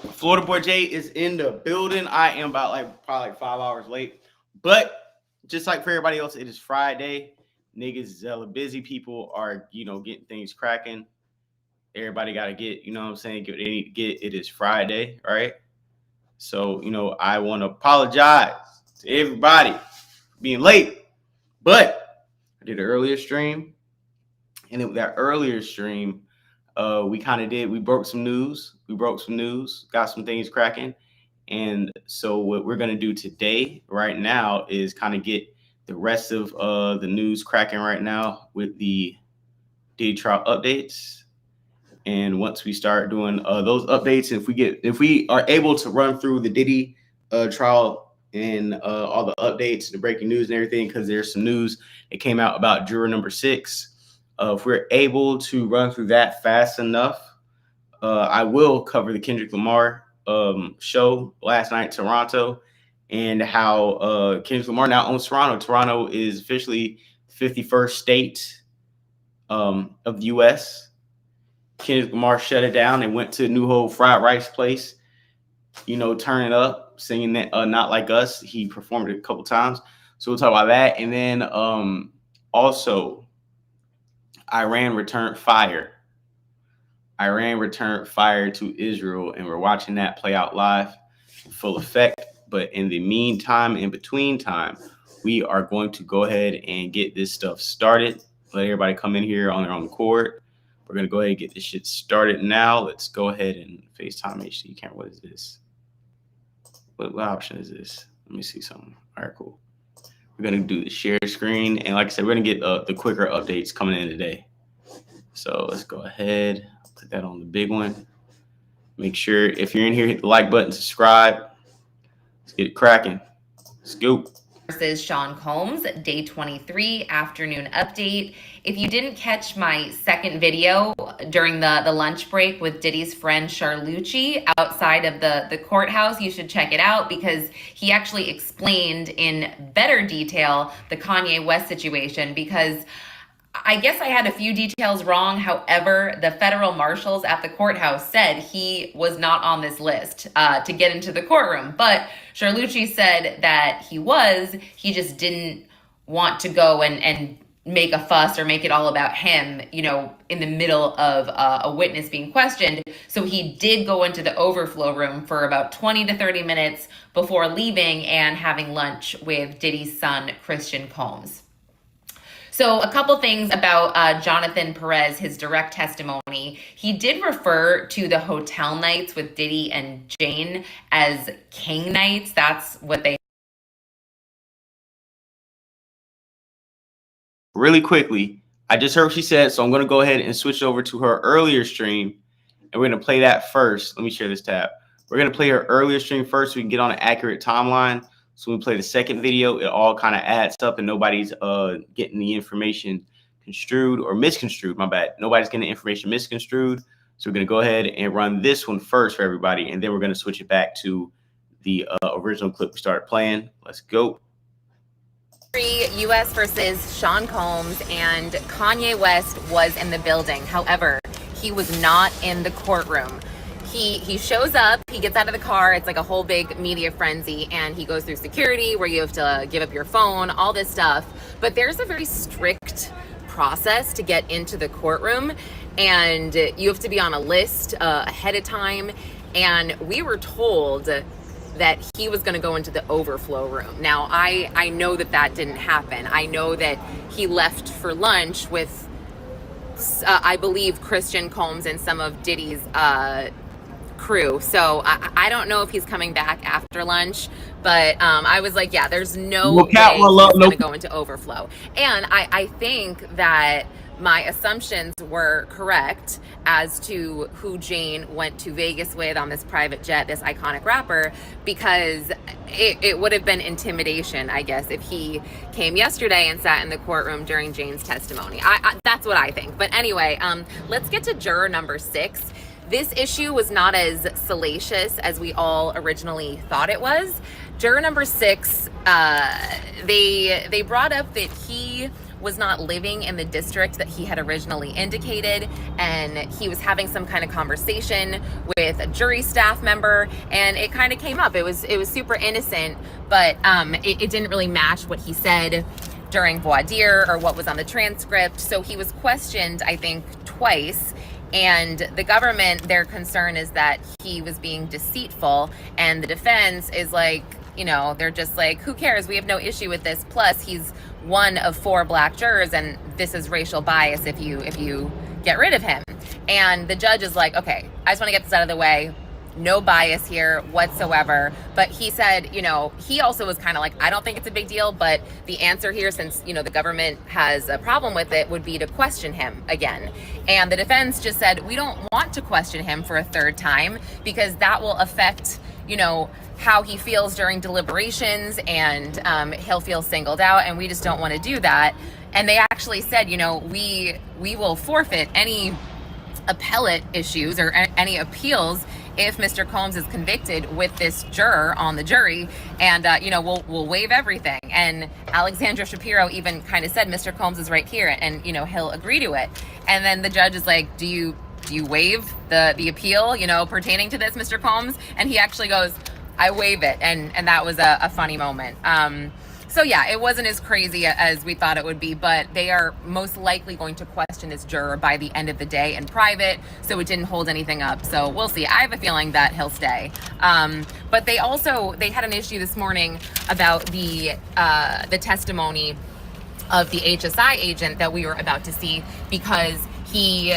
Florida Boy J is in the building. I am about probably 5 hours late, but just like for everybody else, it is Friday. Niggas is hella busy. People are getting things cracking. Everybody got to get what I'm saying, get what they need to get. It is Friday, right? So I want to apologize to everybody for being late, but I did an earlier stream, and with that earlier stream, we broke some news. Got some things cracking. And so what we're going to do today, right now, is kind of get the rest of the news cracking right now with the Diddy trial updates. And once we start doing those updates, if we are able to run through the Diddy trial and all the updates, the breaking news and everything, because there's some news that came out about juror number 6. If we're able to run through that fast enough, I will cover the Kendrick Lamar show last night in Toronto, and how Kendrick Lamar now owns Toronto. Toronto is officially the 51st state of the U.S. Kendrick Lamar shut it down and went to New Hope Fried Rice Place, turning up, singing that Not Like Us. He performed it a couple times. So we'll talk about that. And then also, Iran returned fire. Iran returned fire to Israel, and we're watching that play out live in full effect. But in the meantime, in between time, we are going to go ahead and get this stuff started. Let everybody come in here on their own accord. We're going to go ahead and get this shit started now. Let's go ahead and FaceTime HD camera. What is this? What option is this? Let me see something. All right, cool. We're going to do the share screen. And like I said, we're going to get the quicker updates coming in today. So let's go ahead. Put that on the big one. Make sure if you're in here, hit the like button, subscribe. Let's get it cracking. Let's go. Versus Sean Combs, day 23 afternoon update. If you didn't catch my second video during the lunch break with Diddy's friend Charlucci outside of the courthouse, you should check it out, because he actually explained in better detail the Kanye West situation, because I guess I had a few details wrong. However, the federal marshals at the courthouse said he was not on this list to get into the courtroom. But Charlucci said that he just didn't want to go and make a fuss or make it all about him, in the middle of a witness being questioned. So he did go into the overflow room for about 20 to 30 minutes before leaving and having lunch with Diddy's son, Christian Combs. So a couple things about Jonathan Perez, his direct testimony. He did refer to the hotel nights with Diddy and Jane as king nights. That's what they... Really quickly, I just heard what she said, so I'm going to go ahead and switch over to her earlier stream, and we're going to play that first. Let me share this tab. We're going to play her earlier stream first so we can get on an accurate timeline. So when we play the second video, it all kind of adds up, and nobody's getting the information construed or misconstrued. My bad. Nobody's getting the information misconstrued. So we're going to go ahead and run this one first for everybody, and then we're going to switch it back to the original clip we started playing. Let's go. U.S. versus Sean Combs, and Kanye West was in the building. However, he was not in the courtroom. He shows up, he gets out of the car, it's like a whole big media frenzy, and he goes through security where you have to give up your phone, all this stuff. But there's a very strict process to get into the courtroom, and you have to be on a list ahead of time. And we were told that he was going to go into the overflow room. Now, I know that didn't happen. I know that he left for lunch with, I believe, Christian Combs and some of Diddy's crew. So I don't know if he's coming back after lunch, but I was like, yeah, there's no way he's going to go into overflow. And I think that my assumptions were correct as to who Jane went to Vegas with on this private jet, this iconic rapper, because it would have been intimidation, I guess, if he came yesterday and sat in the courtroom during Jane's testimony. That's what I think. But anyway, let's get to juror number 6. This issue was not as salacious as we all originally thought it was. Juror number 6, they brought up that he was not living in the district that he had originally indicated, and he was having some kind of conversation with a jury staff member, and it kind of came up. It was super innocent, but it didn't really match what he said during voir dire or what was on the transcript. So he was questioned, I think, twice. And the government, their concern is that he was being deceitful, and the defense is like, you know, they're just like, who cares? We have no issue with this. Plus, he's one of 4 black jurors, and this is racial bias if you get rid of him. And the judge is like, okay, I just want to get this out of the way. No bias here whatsoever. But he said, you know, he also was kind of like, I don't think it's a big deal, but the answer here, since, you know, the government has a problem with it, would be to question him again. And the defense just said, we don't want to question him for a 3rd time, because that will affect, you know, how he feels during deliberations, and he'll feel singled out, and we just don't want to do that. And they actually said, you know, we will forfeit any appellate issues or any appeals if Mr. Combs is convicted with this juror on the jury, and you know, we'll waive everything. And Alexandra Shapiro even kind of said, Mr. Combs is right here, and you know, he'll agree to it. And then the judge is like, do you waive the appeal, you know, pertaining to this, Mr. Combs? And he actually goes, I waive it. And that was a funny moment. So yeah, it wasn't as crazy as we thought it would be, but they are most likely going to question this juror by the end of the day in private, so it didn't hold anything up. So we'll see. I have a feeling that he'll stay. But they had an issue this morning about the testimony of the HSI agent that we were about to see, because he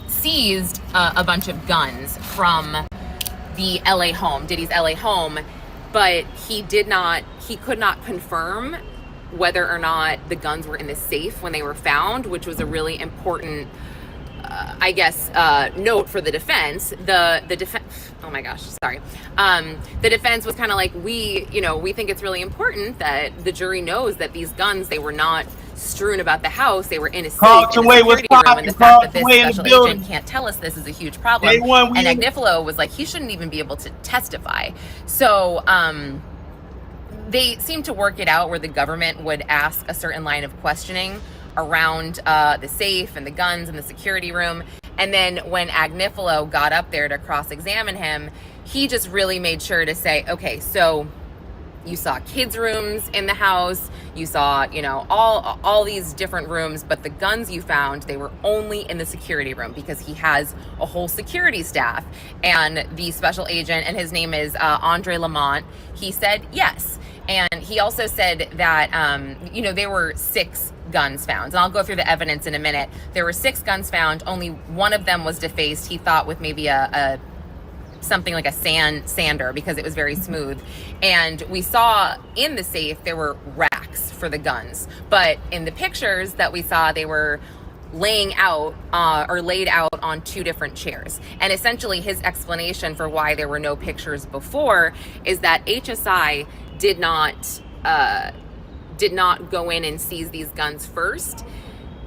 seized a bunch of guns from the LA home, Diddy's LA home, but he could not confirm whether or not the guns were in the safe when they were found, which was a really important, note for the defense. The defense, oh my gosh, sorry. The defense was kind of like, we think it's really important that the jury knows that these guns, they were not strewn about the house, they were in a safe in the security room, and the fact that this special agent can't tell us this is a huge problem. And Agnifilo was like, he shouldn't even be able to testify. So they seemed to work it out where the government would ask a certain line of questioning around the safe and the guns in the security room. And then when Agnifilo got up there to cross-examine him, he just really made sure to say, okay, so you saw kids' rooms in the house, you saw, you know, all these different rooms, but the guns you found, they were only in the security room, because he has a whole security staff. And the special agent, and his name is Andre Lamont, he said yes. And he also said that, there were 6 guns found. And I'll go through the evidence in a minute. There were 6 guns found. Only one of them was defaced, he thought, with maybe something like a sander, because it was very smooth. And we saw in the safe there were racks for the guns, but in the pictures that we saw, they were laid out on 2 different chairs. And essentially his explanation for why there were no pictures before is that HSI did not go in and seize these guns first,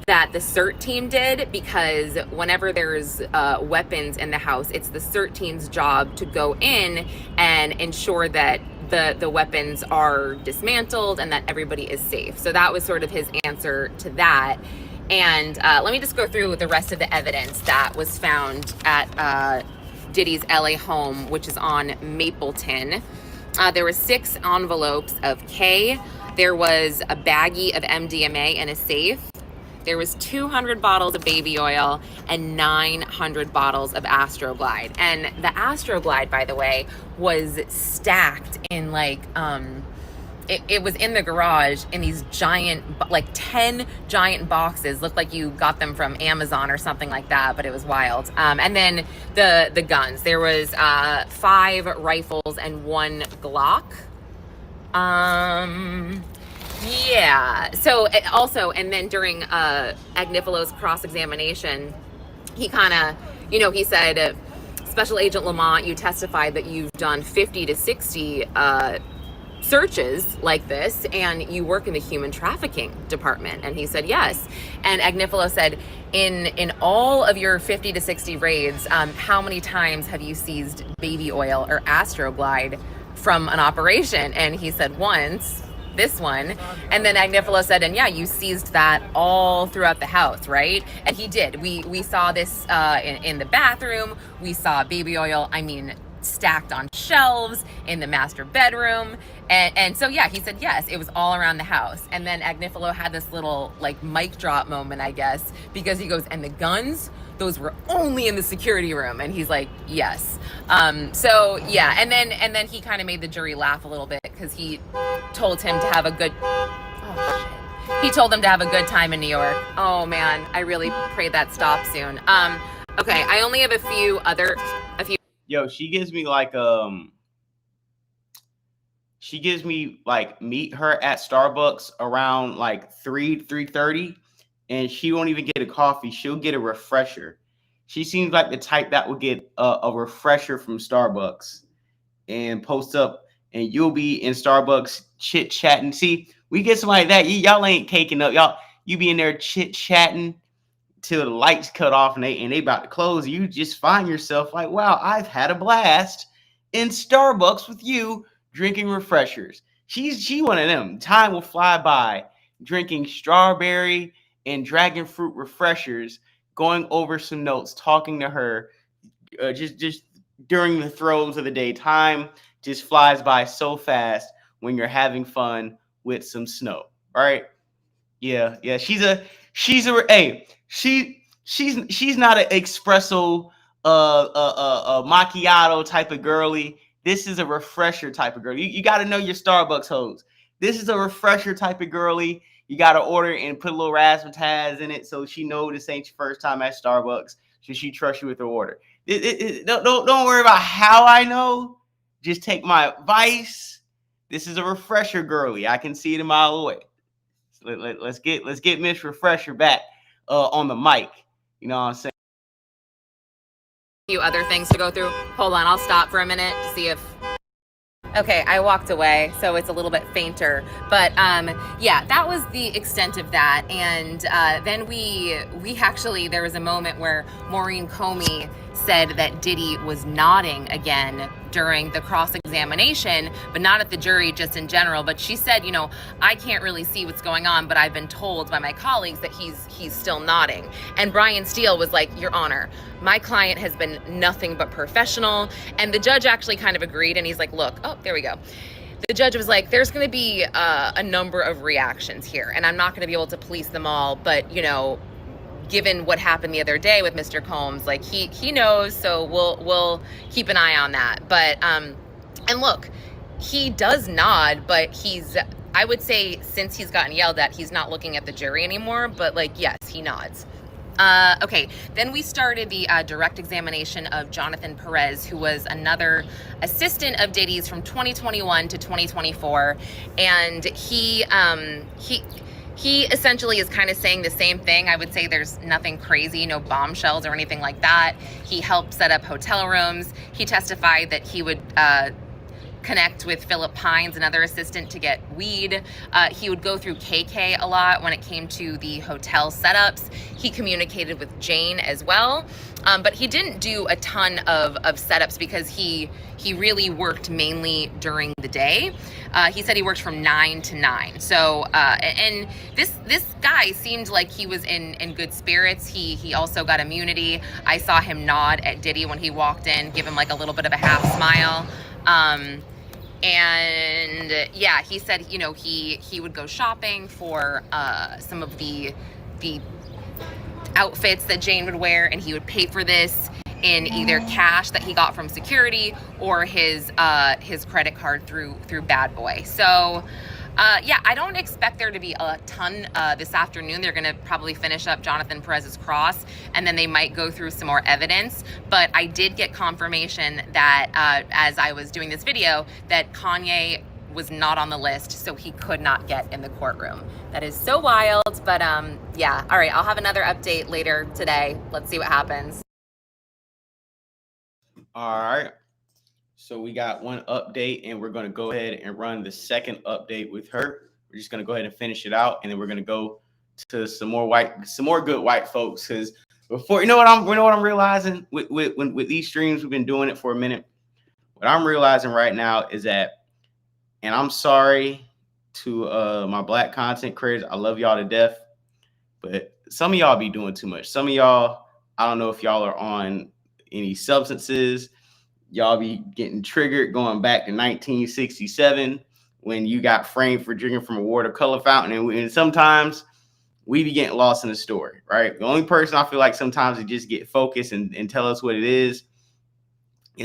that the CERT team did, because whenever there's weapons in the house, it's the CERT team's job to go in and ensure that the weapons are dismantled and that everybody is safe. So that was sort of his answer to that. And let me just go through the rest of the evidence that was found at Diddy's LA home, which is on Mapleton. There were 6 envelopes of K. There was a baggie of MDMA in a safe. There was 200 bottles of baby oil and 900 bottles of Astroglide. And the Astroglide, by the way, was stacked in it was in the garage in these giant, 10 giant boxes. Looked like you got them from Amazon or something like that, but it was wild. And then the guns. There was 5 rifles and 1 Glock. Yeah. So also, and then during Agnifilo's cross-examination, he kind of, he said, Special Agent Lamont, you testified that you've done 50 to 60 searches like this, and you work in the human trafficking department. And he said, yes. And Agnifilo said, in all of your 50 to 60 raids, how many times have you seized baby oil or Astroglide from an operation? And he said once. this one. And then Agnifilo said, and yeah, you seized that all throughout the house, right? And he did. We saw this in the bathroom. We saw baby oil, I mean, stacked on shelves in the master bedroom. And so, yeah, he said, yes, it was all around the house. And then Agnifilo had this little like mic drop moment, I guess, because he goes, and the guns, those were only in the security room. And he's like, yes. So yeah. And then he kind of made the jury laugh a little bit because he told him to have a good, he told him to have a good time in New York. Oh man, I really pray that stops soon. Okay. I only have a few. Yo, she gives me like meet her at Starbucks around like 3:30, and she won't even get a coffee. She'll get a refresher. She seems like the type that would get a refresher from Starbucks and post up, and you'll be in Starbucks chit chatting. See, we get somebody like that. Y'all ain't caking up. You be in there chit chatting till the lights cut off and they about to close. You just find yourself like, wow, I've had a blast in Starbucks with you drinking refreshers. She one of them. Time will fly by drinking strawberry and dragon fruit refreshers, going over some notes, talking to her, just during the throes of the day. Time just flies by so fast when you're having fun with some snow. All right. Yeah. She's not an espresso macchiato type of girly. This is a refresher type of girl. You got to know your Starbucks hoes. This is a refresher type of girly. You got to order and put a little razzmatazz in it so she know this ain't your first time at Starbucks. So she trusts you with her order. Don't worry about how I know. Just take my advice. This is a refresher girly. I can see it a mile away. Let's get Miss Refresher back on the mic. You know what I'm saying? Few other things to go through. Hold on, I'll stop for a minute to see if. Okay, I walked away, so it's a little bit fainter. But yeah, that was the extent of that. And then we actually, there was a moment where Maurene Comey said that Diddy was nodding again during the cross-examination, but not at the jury, just in general. But she said, I can't really see what's going on, but I've been told by my colleagues that he's still nodding. And Brian Steele was like, Your Honor, my client has been nothing but professional. And the judge actually kind of agreed, and he's like, look, oh, there we go. The judge was like, there's going to be a number of reactions here, and I'm not going to be able to police them all, but, given what happened the other day with Mr. Combs, like he knows, so we'll keep an eye on that. But and look, he does nod, but I would say since he's gotten yelled at, he's not looking at the jury anymore, but like, yes, he nods. Okay, then we started the direct examination of Jonathan Perez, who was another assistant of Diddy's from 2021 to 2024, and he essentially is kind of saying the same thing. I would say there's nothing crazy, no bombshells or anything like that. He helped set up hotel rooms. He testified that he would connect with Philip Pines, another assistant, to get weed. He would go through KK a lot when it came to the hotel setups. He communicated with Jane as well. But he didn't do a ton of setups because he really worked mainly during the day. He said he worked from 9 to 9. So, and this guy seemed like he was in good spirits. He also got immunity. I saw him nod at Diddy when he walked in, give him like a little bit of a half smile. And yeah, he said, he would go shopping for some of the outfits that Jane would wear, and he would pay for this in either cash that he got from security or his credit card through Bad Boy. So yeah, I don't expect there to be a ton this afternoon. They're going to probably finish up Jonathan Perez's cross, and then they might go through some more evidence. But I did get confirmation that as I was doing this video, that Kanye was not on the list, so he could not get in the courtroom. That is so wild, but yeah. All right, I'll have another update later today. Let's see what happens. All right. So we got one update, and we're going to go ahead and run the second update with her. We're just going to go ahead and finish it out, and then we're going to go to some more good white folks. Because before, you know what I'm realizing with these streams, we've been doing it for a minute. What I'm realizing right now is that, and I'm sorry to my black content creators. I love y'all to death, but some of y'all be doing too much. Some of y'all, I don't know if y'all are on any substances. Y'all be getting triggered going back to 1967 when you got framed for drinking from a watercolor fountain. And sometimes we be getting lost in the story, right? The only person I feel like sometimes to just get focused and tell us what it is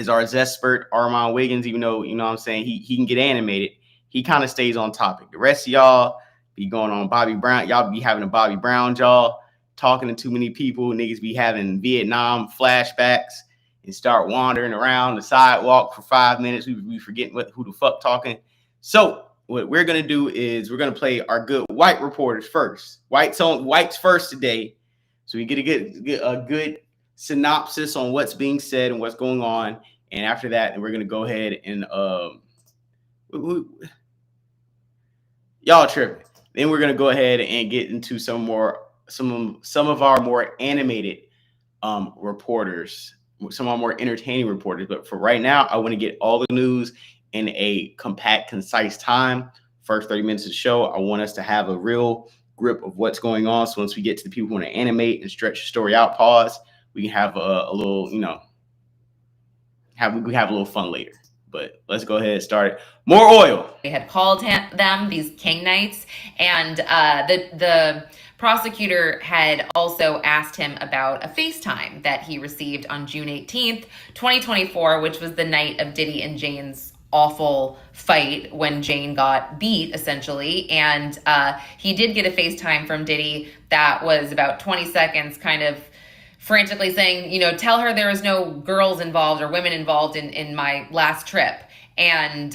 our Zespert, Armand Wiggins, even though, you know what I'm saying, he can get animated. He kind of stays on topic. The rest of y'all be going on Bobby Brown. Y'all be having a Bobby Brown jaw, talking to too many people. Niggas be having Vietnam flashbacks and start wandering around the sidewalk for 5 minutes. We forgetting who the fuck talking. So what we're going to do is we're going to play our good white reporters first. Whites first today. So we get a good synopsis on what's being said and what's going on. And after that, we're going to go ahead and y'all tripping. Then we're going to go ahead and get into some of our more animated reporters, some of our more entertaining reporters. But for right now, I want to get all the news in a compact, concise time. First 30 minutes of the show, I want us to have a real grip of what's going on. So once we get to the people who want to animate and stretch the story out, pause, we can have a little, we have a little fun later. But let's go ahead and start it. More oil. They had called them these king knights, and the prosecutor had also asked him about a FaceTime that he received on June 18th, 2024, which was the night of Diddy and Jane's awful fight when Jane got beat, essentially. And he did get a FaceTime from Diddy that was about 20 seconds, kind of frantically saying, tell her there was no girls involved or women involved in my last trip. And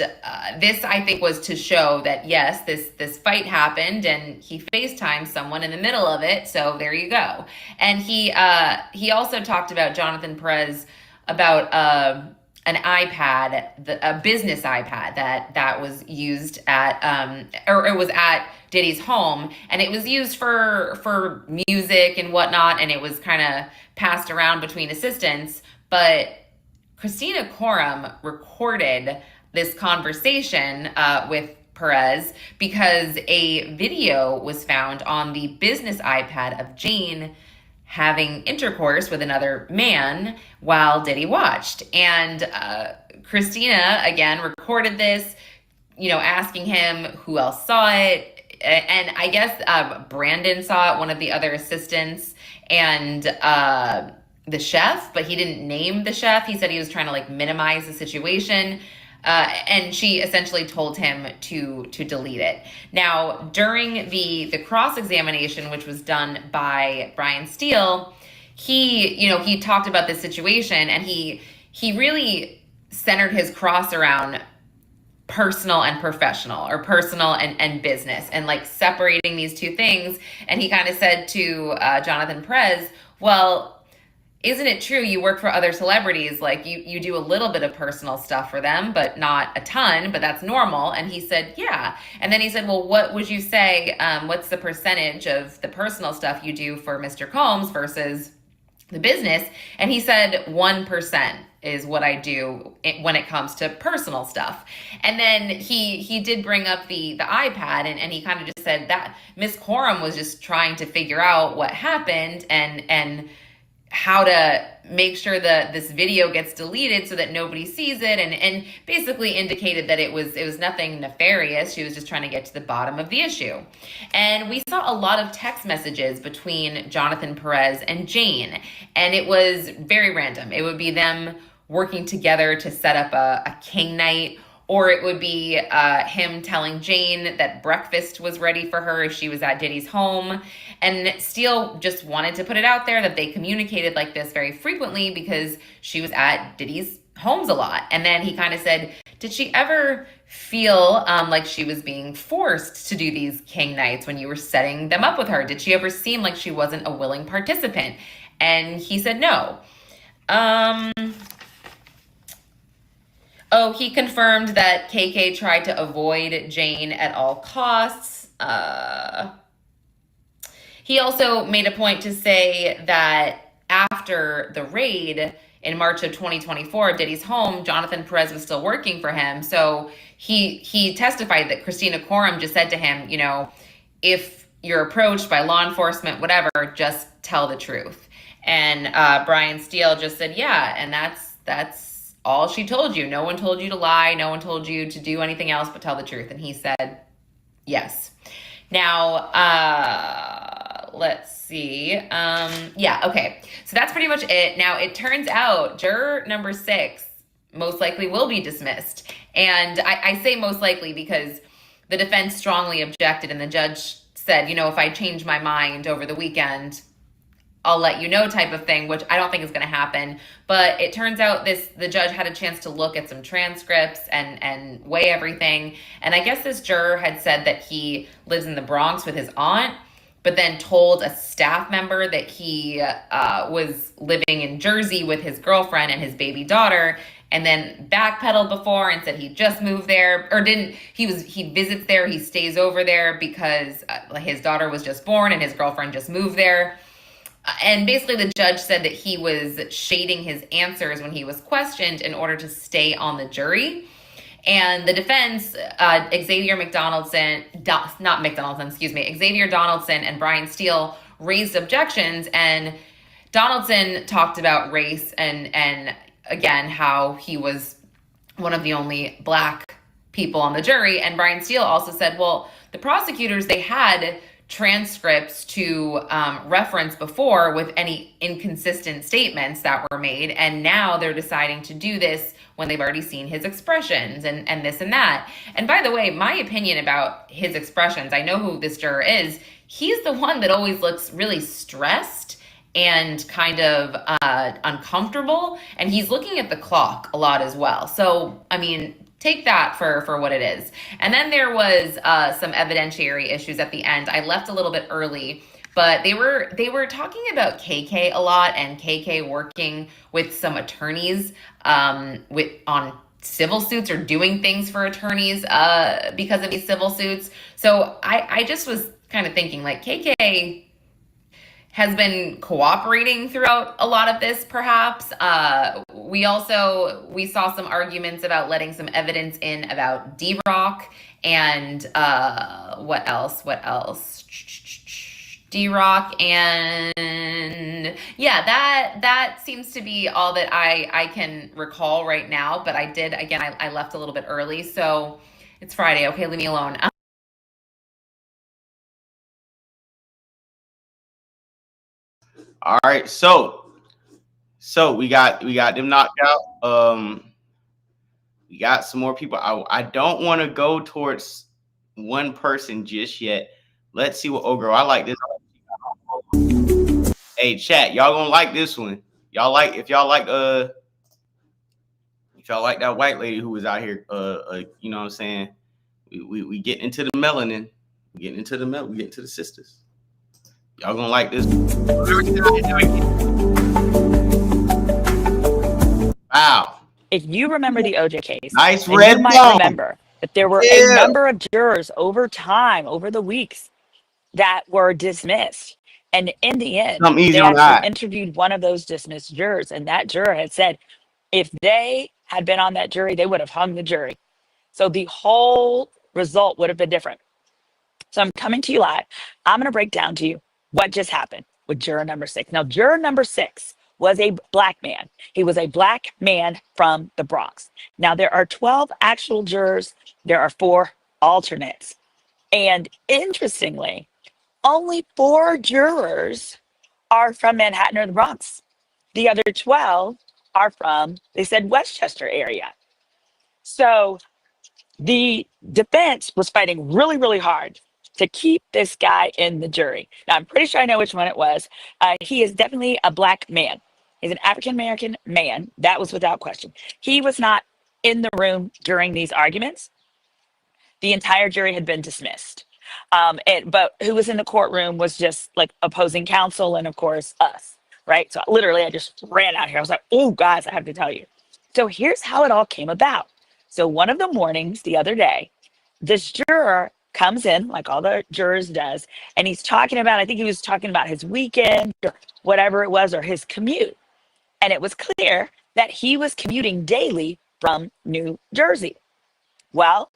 this, I think, was to show that, yes, this fight happened, and he FaceTimed someone in the middle of it. So there you go. And he also talked about Jonathan Perez, about an iPad, a business iPad that was used at, or it was at Diddy's home, and it was used for music and whatnot, and it was kind of passed around between assistants. But Christina Coram recorded this conversation with Perez because a video was found on the business iPad of Jane having intercourse with another man while Diddy watched. And Christina, again, recorded this, asking him who else saw it. And I guess Brandon saw it, one of the other assistants, and the chef, but he didn't name the chef. He said he was trying to minimize the situation. And she essentially told him to delete it. Now, during the cross-examination, which was done by Brian Steele, he talked about this situation, and he really centered his cross around personal and professional, or personal and business, and separating these two things. And he kind of said to Jonathan Perez, well, isn't it true you work for other celebrities? You do a little bit of personal stuff for them, but not a ton, but that's normal. And he said, yeah. And then he said, well, what would you say, what's the percentage of the personal stuff you do for Mr. Combs versus the business? And he said 1% is what I do when it comes to personal stuff. And then he did bring up the iPad, and he kind of just said that Miss Coram was just trying to figure out what happened and how to make sure that this video gets deleted so that nobody sees it, and basically indicated that it was nothing nefarious. She was just trying to get to the bottom of the issue. And we saw a lot of text messages between Jonathan Perez and Jane, and it was very random. It would be them working together to set up a king night, or it would be him telling Jane that breakfast was ready for her if she was at Diddy's home. And Steele just wanted to put it out there that they communicated like this very frequently because she was at Diddy's homes a lot. And then he kind of said, did she ever feel like she was being forced to do these king nights when you were setting them up with her? Did she ever seem like she wasn't a willing participant? And he said no. He confirmed that KK tried to avoid Jane at all costs. He also made a point to say that after the raid, in March of 2024 at Diddy's home, Jonathan Perez was still working for him. So he testified that Christina Coram just said to him, you know, if you're approached by law enforcement, whatever, just tell the truth. And Brian Steele just said, yeah, and that's all she told you. No one told you to lie. No one told you to do anything else but tell the truth. And he said, yes. Now, let's see. Yeah, okay. So that's pretty much it. Now, it turns out juror number 6 most likely will be dismissed. And I say most likely because the defense strongly objected and the judge said, you know, if I change my mind over the weekend, I'll let you know type of thing, which I don't think is going to happen. But it turns out the judge had a chance to look at some transcripts and weigh everything. And I guess this juror had said that he lives in the Bronx with his aunt, but then told a staff member that he was living in Jersey with his girlfriend and his baby daughter, and then backpedaled before and said he just moved there, or didn't. He visits there, he stays over there because his daughter was just born and his girlfriend just moved there. And basically the judge said that he was shading his answers when he was questioned in order to stay on the jury. And the defense, Xavier Donaldson and Brian Steele raised objections, and Donaldson talked about race and again, how he was one of the only Black people on the jury. And Brian Steele also said, well, the prosecutors, they had transcripts to reference before with any inconsistent statements that were made, and now they're deciding to do this when they've already seen his expressions and this and that. And by the way, my opinion about his expressions, I know who this juror is. He's the one that always looks really stressed and kind of uncomfortable, and he's looking at the clock a lot as well. So, I mean, take that for what it is. And then there was some evidentiary issues at the end. I left a little bit early, but they were talking about KK a lot, and KK working with some attorneys on civil suits or doing things for attorneys because of these civil suits. So I just was kind of thinking, like, KK has been cooperating throughout a lot of this, perhaps. We saw some arguments about letting some evidence in about D-Rock and what else? D-Rock, and yeah, that seems to be all that I can recall right now. But I left a little bit early, so it's Friday. Okay, leave me alone. All right, so we got them knocked out. We got some more people. I don't want to go towards one person just yet. Let's see what. Oh, girl, I like this. Hey, chat, y'all gonna like this one. If y'all like that white lady who was out here, you know what I'm saying? We get into the melanin, we get into the sisters. Y'all gonna like this. Wow. If you remember the OJ case, Nice and red you might bone. remember that there were a number of jurors over time, over the weeks, that were dismissed. And in the end, they actually interviewed one of those dismissed jurors, and that juror had said if they had been on that jury, they would have hung the jury. So the whole result would have been different. So I'm coming to you live. I'm going to break down to you what just happened with juror number 6. Now, juror number 6 was a Black man. He was a Black man from the Bronx. Now, there are 12 actual jurors. There are 4 alternates. And interestingly, only 4 jurors are from Manhattan or the Bronx. The other 12 are from, they said, Westchester area. So the defense was fighting really, really hard to keep this guy in the jury. Now, I'm pretty sure I know which one it was. He is definitely a Black man. He's an African-American man. That was without question. He was not in the room during these arguments. The entire jury had been dismissed. But who was in the courtroom was just like opposing counsel and, of course, us, right? So literally, I just ran out here. I was like, oh, guys, I have to tell you. So here's how it all came about. So one of the mornings the other day, this juror comes in, like all the jurors does, and he's talking about, I think he was talking about his weekend or whatever it was, or his commute. And it was clear that he was commuting daily from New Jersey. Well,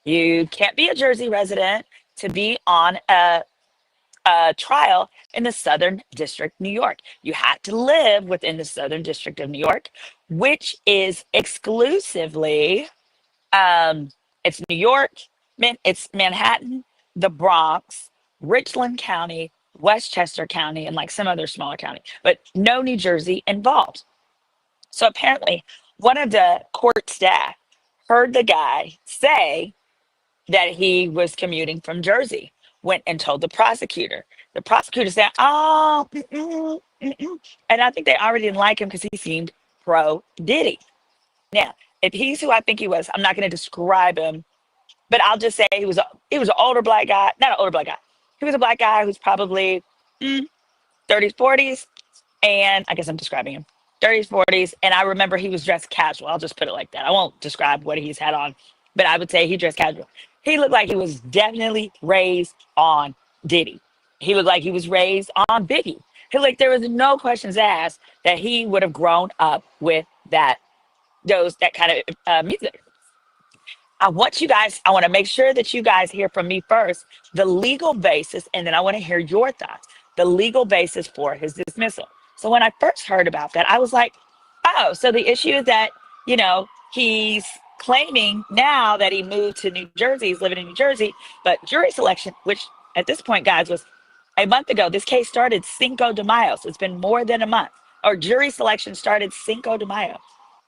you can't be a Jersey resident to be on a trial in the Southern District, New York. You have to live within the Southern District of New York, which is exclusively, it's New York, it's Manhattan, the Bronx, Richland County, Westchester County, and like some other smaller county, but no New Jersey involved. So apparently, one of the court staff heard the guy say that he was commuting from Jersey, went and told the prosecutor. The prosecutor said, oh, and I think they already didn't like him because he seemed pro Diddy. Now, if he's who I think he was, I'm not going to describe him, but I'll just say he was an older black guy, not an older black guy. He was a black guy who's probably 30s, 40s, and I guess I'm describing him. 30s, 40s, and I remember he was dressed casual. I'll just put it like that. I won't describe what he's had on, but I would say he dressed casual. He looked like he was definitely raised on Diddy. He looked like he was raised on Biggie. He looked like there was no questions asked that he would have grown up with that kind of music. I want to make sure that you guys hear from me first, the legal basis, and then I want to hear your thoughts, the legal basis for his dismissal. So when I first heard about that, I was like, oh, so the issue is that, he's claiming now that he moved to New Jersey, he's living in New Jersey, but jury selection, which at this point, guys, was a month ago. This case started Cinco de Mayo, so it's been more than a month. Or jury selection started Cinco de Mayo.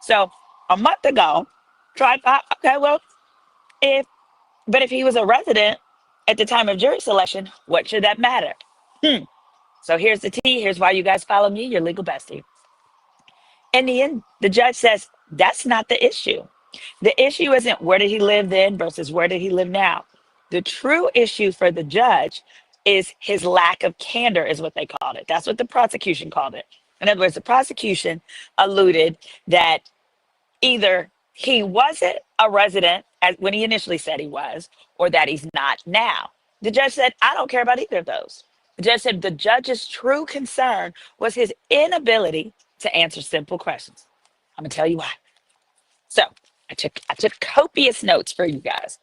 So a month ago, so I thought, okay, well, if he was a resident at the time of jury selection, what should that matter? So here's the tea. Here's why you guys follow me, your legal bestie. In the end, the judge says that's not the issue. The issue isn't where did he live then versus where did he live now. The true issue for the judge is his lack of candor, is what they called it. That's what the prosecution called it. In other words, the prosecution alluded that either he wasn't a resident as when he initially said he was, or that he's not now. The judge said, I don't care about either of those. The judge said the judge's true concern was his inability to answer simple questions. I'm gonna tell you why. So I took copious notes for you guys.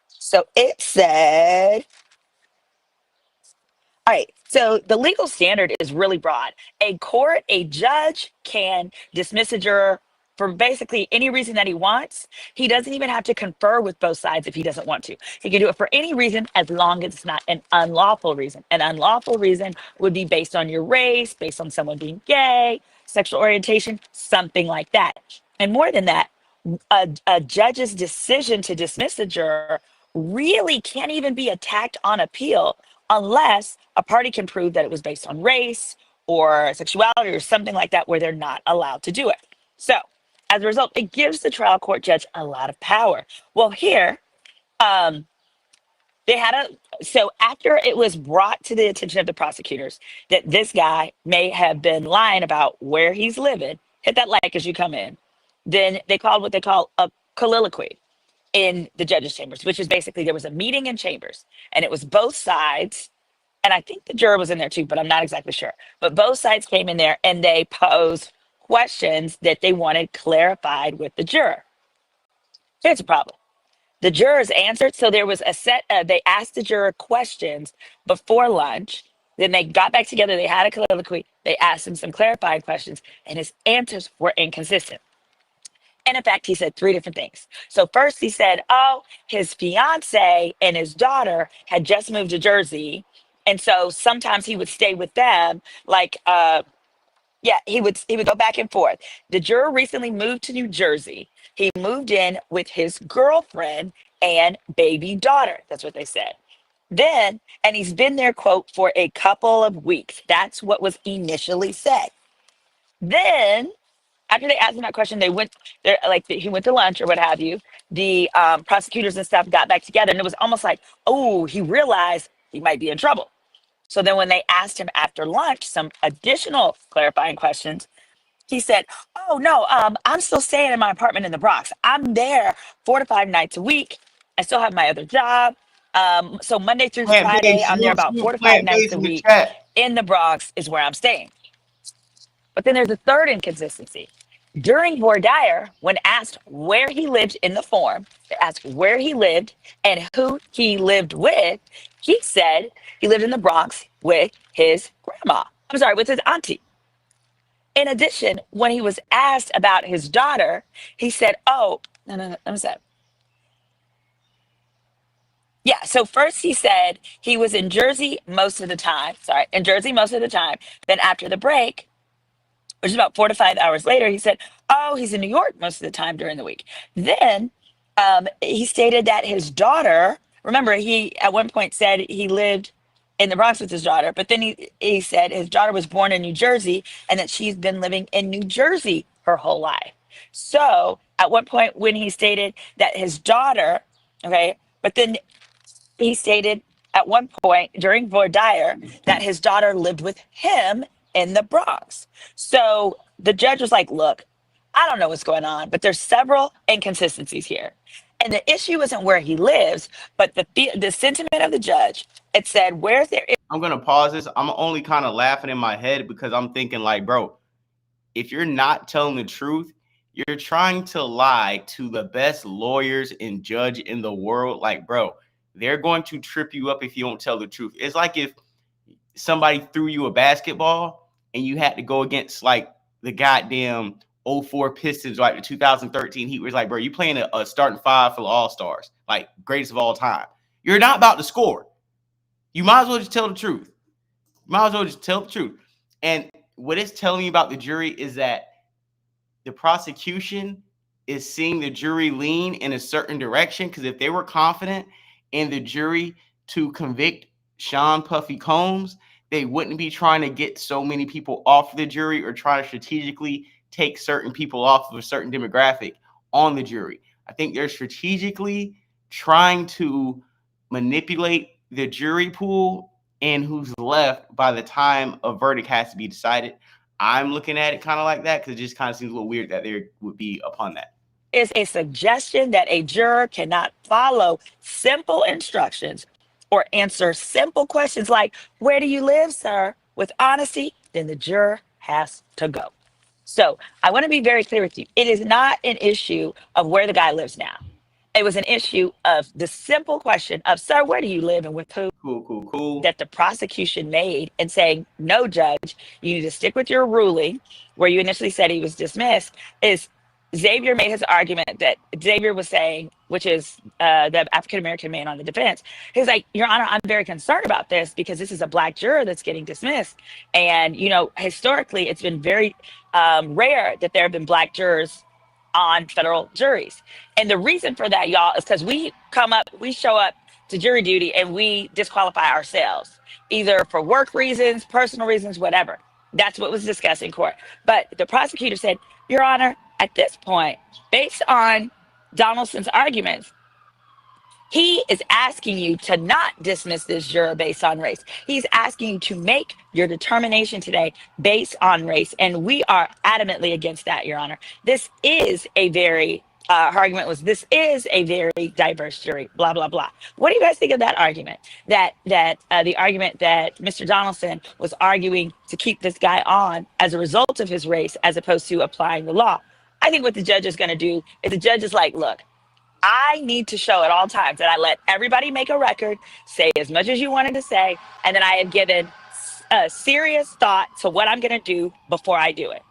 So it said, all right, so the legal standard is really broad. A judge can dismiss a juror for basically any reason that he wants. He doesn't even have to confer with both sides if he doesn't want to. He can do it for any reason as long as it's not an unlawful reason. An unlawful reason would be based on your race, based on someone being gay, sexual orientation, something like that. And more than that, a judge's decision to dismiss a juror really can't even be attacked on appeal unless a party can prove that it was based on race or sexuality or something like that, where they're not allowed to do it. So as a result, it gives the trial court judge a lot of power. Well, here, so after it was brought to the attention of the prosecutors that this guy may have been lying about where he's living, hit that like as you come in, then they called what they call a colloquy in the judge's chambers, which is basically there was a meeting in chambers and it was both sides. And I think the juror was in there too, but I'm not exactly sure. But both sides came in there and they posed questions that they wanted clarified with the juror. Here's the problem. The jurors answered. So there was they asked the juror questions before lunch. Then they got back together. They had a colloquy. They asked him some clarifying questions and his answers were inconsistent. And in fact, he said 3 different things. So first he said, oh, his fiance and his daughter had just moved to Jersey. And so sometimes he would stay with them, he would go back and forth. The juror recently moved to New Jersey. He moved in with his girlfriend and baby daughter. That's what they said. Then, and he's been there, quote, for a couple of weeks. That's what was initially said. Then, after they asked him that question, he went to lunch or what have you. The prosecutors and stuff got back together, and it was almost like, oh, he realized he might be in trouble. So then when they asked him after lunch some additional clarifying questions, he said, oh, no, I'm still staying in my apartment in the Bronx. I'm there 4 to 5 nights a week. I still have my other job. So Monday through Friday, I'm there about 4 to 5 nights a week. in the Bronx is where I'm staying. But then there's a third inconsistency. During voir dire, when asked where he lived in the form, they asked where he lived and who he lived with, he said he lived in the Bronx with his grandma. I'm sorry, with his auntie. In addition, when he was asked about his daughter, he said, oh, no, let me say. Yeah, so first he said he was in Jersey most of the time. Then after the break, which is about 4 to 5 hours later, he said, oh, he's in New York most of the time during the week. Then he stated that his daughter, remember, he at one point said he lived in the Bronx with his daughter, but then he said his daughter was born in New Jersey and that she's been living in New Jersey her whole life. So at one point when he stated that his daughter, okay, but then he stated at one point during voir dire that his daughter lived with him in the Bronx. So the judge was like, look, I don't know what's going on, but there's several inconsistencies here. And the issue isn't where he lives, but the sentiment of the judge, it said, where's there? I'm going to pause this. I'm only kind of laughing in my head because I'm thinking like, bro, if you're not telling the truth, you're trying to lie to the best lawyers and judge in the world. Like, bro, they're going to trip you up if you don't tell the truth. It's like if somebody threw you a basketball and you had to go against like the goddamn 04 Pistons, like the 2013 Heat, was like, bro, you playing a starting five for the All-Stars, like greatest of all time. You're not about to score. You might as well just tell the truth. And what it's telling me about the jury is that the prosecution is seeing the jury lean in a certain direction, because if they were confident in the jury to convict Sean Puffy Combs, they wouldn't be trying to get so many people off the jury or try to strategically take certain people off of a certain demographic on the jury. I think they're strategically trying to manipulate the jury pool and who's left by the time a verdict has to be decided. I'm looking at it kind of like that because it just kind of seems a little weird that there would be upon that. Is a suggestion that a juror cannot follow simple instructions or answer simple questions like, where do you live, sir, with honesty, then the juror has to go. So I want to be very clear with you. It is not an issue of where the guy lives now. It was an issue of the simple question of, sir, where do you live and with who? Cool. That the prosecution made and saying, no, judge, you need to stick with your ruling where you initially said he was dismissed. Is Xavier made his argument that Xavier was saying, which is the African-American man on the defense. He's like, Your Honor, I'm very concerned about this because this is a black juror that's getting dismissed. And, you know, historically, it's been very rare that there have been black jurors on federal juries. And the reason for that, y'all, is because we show up to jury duty and we disqualify ourselves, either for work reasons, personal reasons, whatever. That's what was discussed in court. But the prosecutor said, Your Honor, at this point, based on Donaldson's arguments, he is asking you to not dismiss this juror based on race. He's asking you to make your determination today based on race. And we are adamantly against that, Your Honor. This is a very, her argument was, this is a very diverse jury, blah, blah, blah. What do you guys think of that argument? That the argument that Mr. Donaldson was arguing to keep this guy on as a result of his race, as opposed to applying the law. I think what the judge is going to do is the judge is like, look, I need to show at all times that I let everybody make a record, say as much as you wanted to say, and then I have given a serious thought to what I'm going to do before I do it.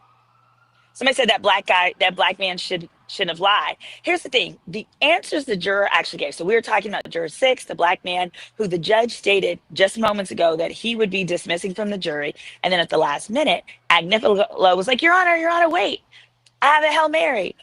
Somebody said that black man shouldn't have lied. Here's the thing. The answers the juror actually gave. So we were talking about juror 6, the black man who the judge stated just moments ago that he would be dismissing from the jury. And then at the last minute, Agnifilo was like, Your Honor, wait. I have a Hail Mary.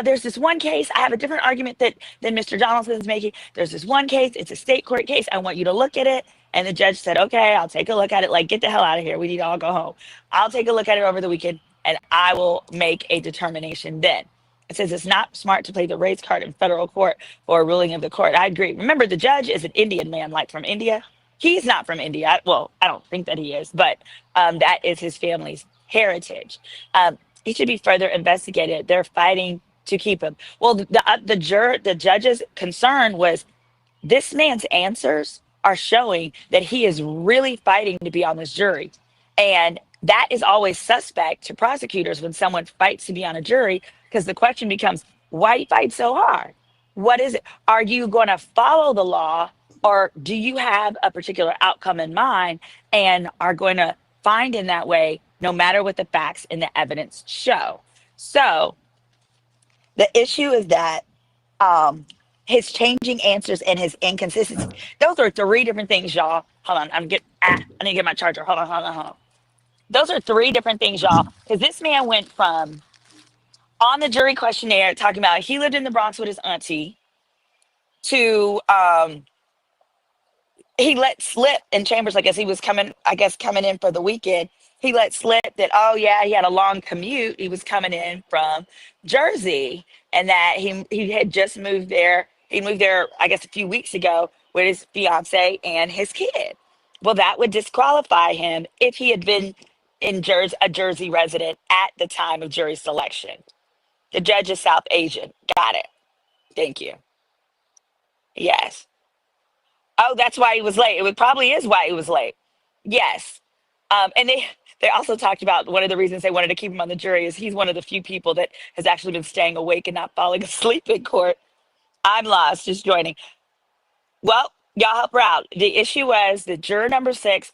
There's this one case. I have a different argument than Mr. Donaldson's making. There's this one case. It's a state court case. I want you to look at it. And the judge said, okay, I'll take a look at it. Like, get the hell out of here. We need to all go home. I'll take a look at it over the weekend and I will make a determination then. It says it's not smart to play the race card in federal court for a ruling of the court. I agree. Remember, the judge is an Indian man, like from India. He's not from India. Well, I don't think that he is, but that is his family's heritage. He should be further investigated. They're fighting to keep him. Well, the judge's concern was this man's answers are showing that he is really fighting to be on this jury. And that is always suspect to prosecutors when someone fights to be on a jury, because the question becomes, why you fight so hard? What is it? Are you going to follow the law, or do you have a particular outcome in mind and are going to find in that way, no matter what the facts and the evidence show? So the issue is that his changing answers and his inconsistency. Those are three different things, y'all. Hold on, I need to get my charger. Hold on. Those are three different things, y'all. Because this man went from on the jury questionnaire talking about he lived in the Bronx with his auntie to he let slip in chambers, I guess he was coming in for the weekend. He let slip that, oh yeah, he had a long commute. He was coming in from Jersey, and that he had just moved there. He moved there, I guess, a few weeks ago with his fiance and his kid. Well, that would disqualify him if he had been a Jersey resident at the time of jury selection. The judge is South Asian. Got it. Thank you. Yes. Oh, that's why he was late. Probably is why he was late. Yes. And they also talked about one of the reasons they wanted to keep him on the jury is he's one of the few people that has actually been staying awake and not falling asleep in court. I'm lost, just joining. Well, y'all help her out. The issue was that juror number 6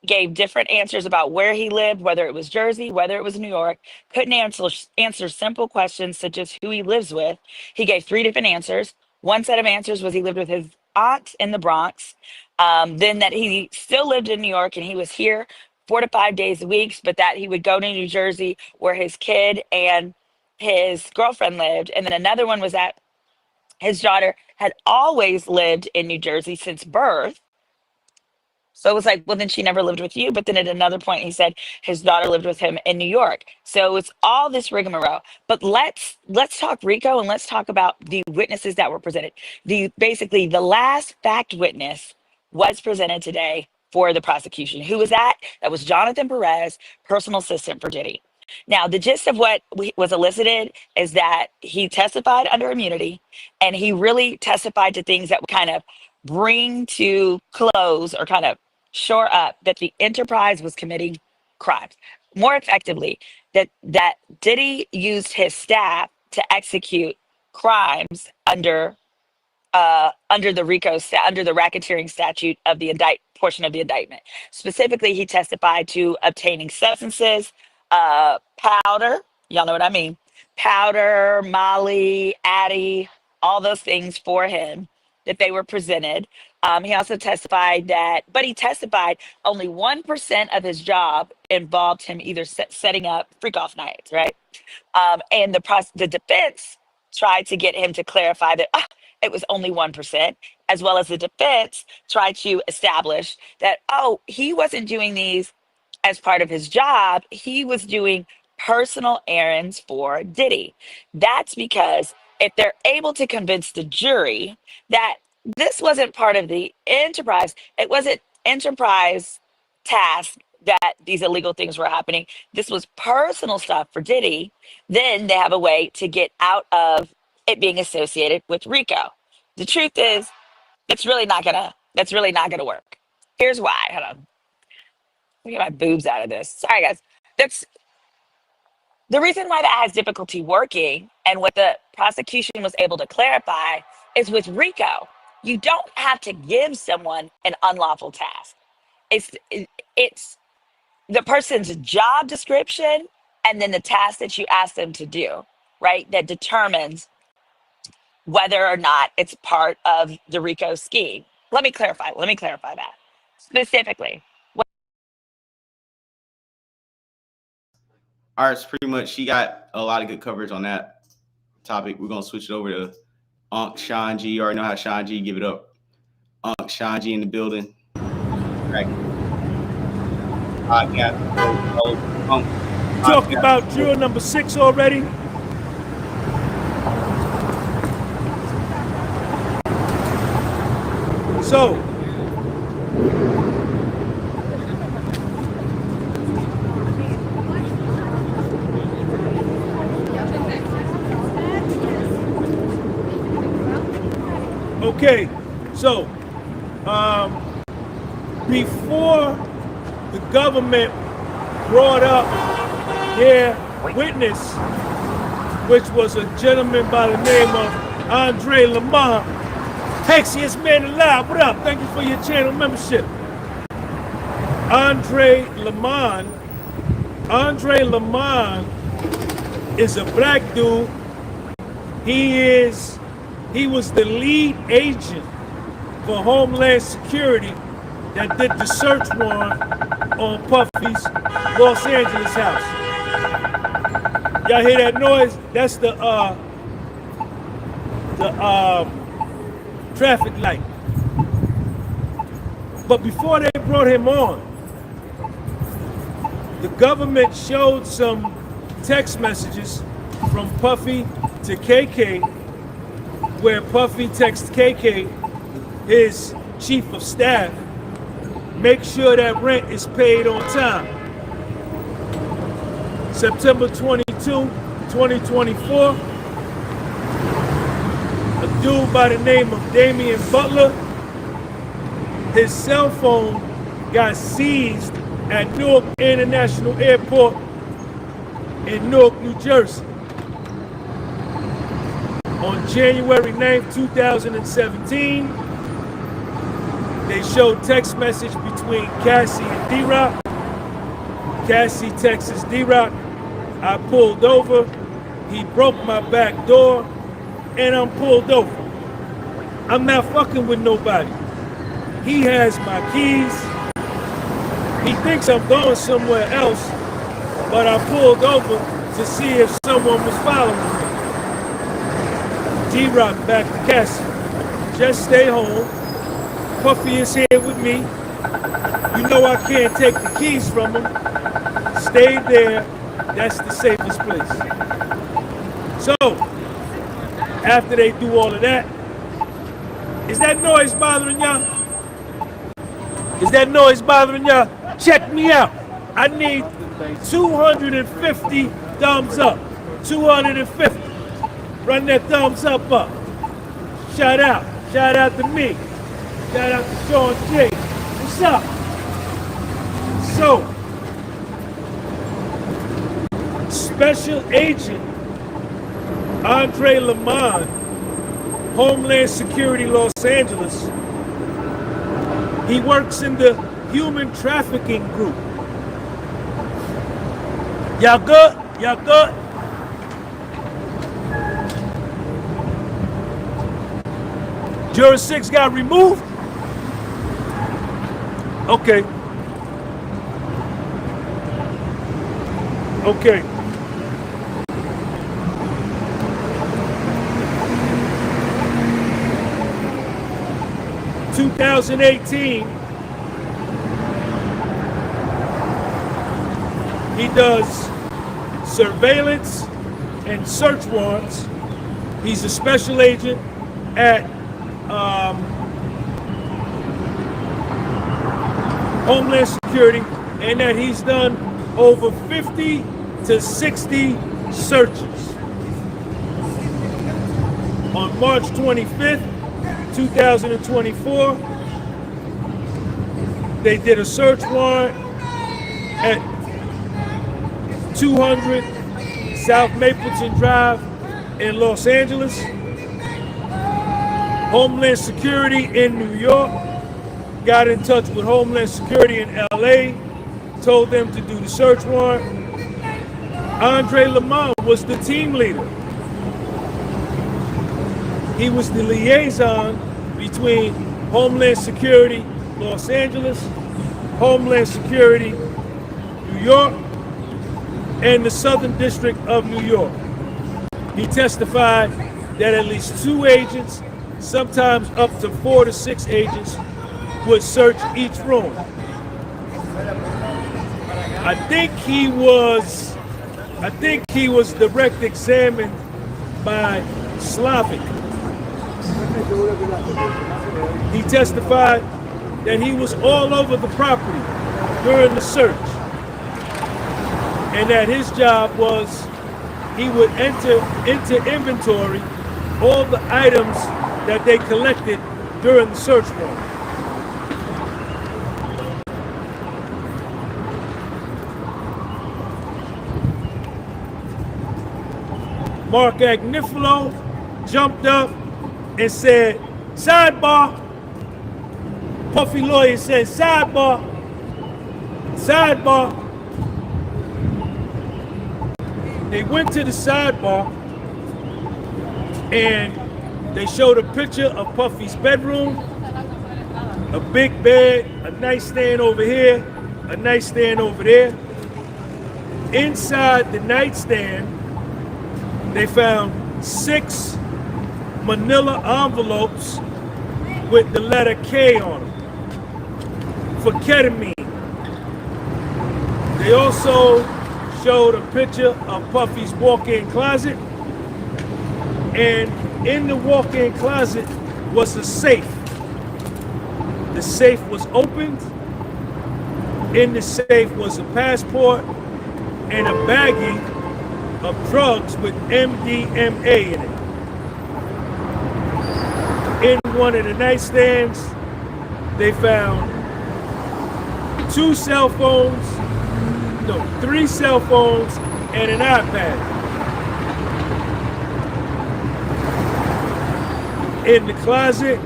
gave different answers about where he lived, whether it was Jersey, whether it was New York, couldn't answer simple questions such as who he lives with. He gave 3 different answers. One set of answers was he lived with his aunt in the Bronx, then that he still lived in New York and he was here 4 to 5 days a week, but that he would go to New Jersey where his kid and his girlfriend lived. And then another one was that his daughter had always lived in New Jersey since birth. So it was like, well, then she never lived with you. But then at another point, he said his daughter lived with him in New York. So it's all this rigmarole. But let's talk RICO, and let's talk about the witnesses that were presented. Basically, the last fact witness was presented today for the prosecution. Who was that? That was Jonathan Perez, personal assistant for Diddy. Now, the gist of what was elicited is that he testified under immunity, and he really testified to things that would kind of bring to close or kind of shore up that the enterprise was committing crimes. More effectively, that Diddy used his staff to execute crimes under the RICO under the racketeering statute of the portion of the indictment. Specifically, he testified to obtaining substances, powder, y'all know what I mean, powder, Molly, Addy, all those things for him, that they were presented. He also testified but he testified only 1% of his job involved him either setting up freak-off nights, right? And the defense tried to get him to clarify that it was only 1%, as well as the defense tried to establish that, he wasn't doing these as part of his job. He was doing personal errands for Diddy. That's because if they're able to convince the jury that this wasn't part of the enterprise, it wasn't enterprise task that these illegal things were happening, this was personal stuff for Diddy, then they have a way to get out of it being associated with RICO. The truth is, that's really not gonna work. Here's why. Hold on. Let me get my boobs out of this. Sorry, guys. That's the reason why that has difficulty working, and what the prosecution was able to clarify is with RICO, you don't have to give someone an unlawful task. It's the person's job description and then the task that you ask them to do, right? That determines whether or not it's part of the RICO scheme. Let me clarify that. Specifically. All right, so pretty much she got a lot of good coverage on that topic. We're going to switch it over to Unc Sean G. You already know how Sean G give it up. Unc Sean G in the building. Right. Talked about juror number 6 already. So, okay, so before the government brought up their witness, which was a gentleman by the name of Andre Lamont. Hexiest man alive, what up? Thank you for your channel membership. Andre Lamont is a black dude. He was the lead agent for Homeland Security that did the search warrant on Puffy's Los Angeles house. Y'all hear that noise? That's the traffic light. But before they brought him on, the government showed some text messages from Puffy to KK, where Puffy texts KK, his chief of staff, make sure that rent is paid on time. September 22, 2024, a dude by the name of Damian Butler, his cell phone got seized at Newark International Airport in Newark, New Jersey. On January 9th, 2017, they showed text message between Cassie and D-Rock. Cassie texts D-Rock, I pulled over, he broke my back door, and I'm pulled over. I'm not fucking with nobody. He has my keys. He thinks I'm going somewhere else, but I pulled over to see if someone was following me. D-Rock back to Cassie. Just stay home. Puffy is here with me. You know I can't take the keys from him. Stay there. That's the safest place. So, after they do all of that, is that noise bothering y'all? Is that noise bothering y'all? Check me out. I need 250 thumbs up. 250. Run that thumbs up. Shout out. Shout out to me. Shout out to Sean J. What's up? So, Special Agent Andre Lamont, Homeland Security, Los Angeles. He works in the human trafficking group. Y'all good? Y'all good? Juror 6 got removed? Okay. Okay. In 2018, he does surveillance and search warrants. He's a special agent at Homeland Security, and that he's done over 50 to 60 searches. On March 25th, 2024, they did a search warrant at 200 South Mapleton Drive in Los Angeles. Homeland Security in New York got in touch with Homeland Security in LA, told them to do the search warrant. Andre Lamont was the team leader. He was the liaison between Homeland Security Los Angeles, Homeland Security New York, and the Southern District of New York. He testified that at least 2 agents, sometimes up to 4 to 6 agents, would search each room. I think he was direct examined by Slavic. He testified that he was all over the property during the search, and that his job was he would enter into inventory all the items that they collected during the search warrant. Mark Agnifilo jumped up and said, sidebar. Puffy lawyer said, sidebar. Sidebar. They went to the sidebar and they showed a picture of Puffy's bedroom, a big bed, a nightstand over here, a nightstand over there. Inside the nightstand, they found 6 manila envelopes with the letter K on them for ketamine. They also showed a picture of Puffy's walk-in closet, and in the walk-in closet was a safe. The safe was opened. In the safe was a passport and a baggie of drugs with MDMA in it. In one of the nightstands, they found 3 cell phones and an iPad. In the closet,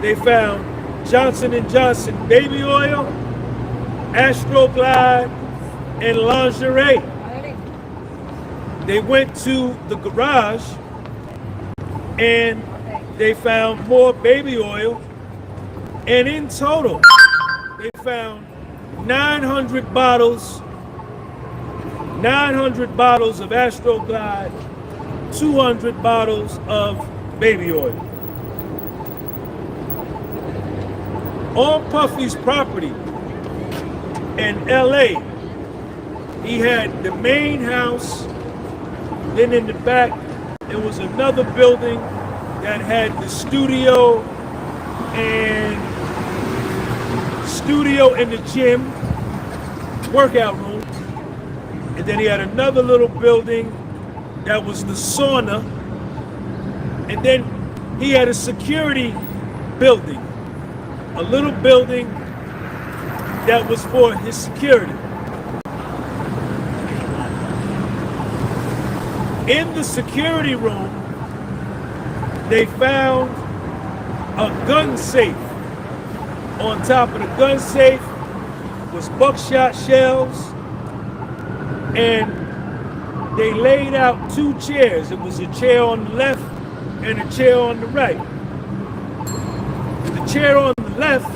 they found Johnson & Johnson baby oil, Astroglide, and lingerie. They went to the garage and they found more baby oil, and in total, they found 900 bottles of Astroglide, 200 bottles of baby oil. On Puffy's property in LA, he had the main house, then in the back, there was another building that had the studio and the gym, workout room. And then he had another little building that was the sauna. And then he had a security building, a little building that was for his security. In the security room, they found a gun safe. On top of the gun safe was buckshot shells, and they laid out 2 chairs. It was a chair on the left and a chair on the right. The chair on the left,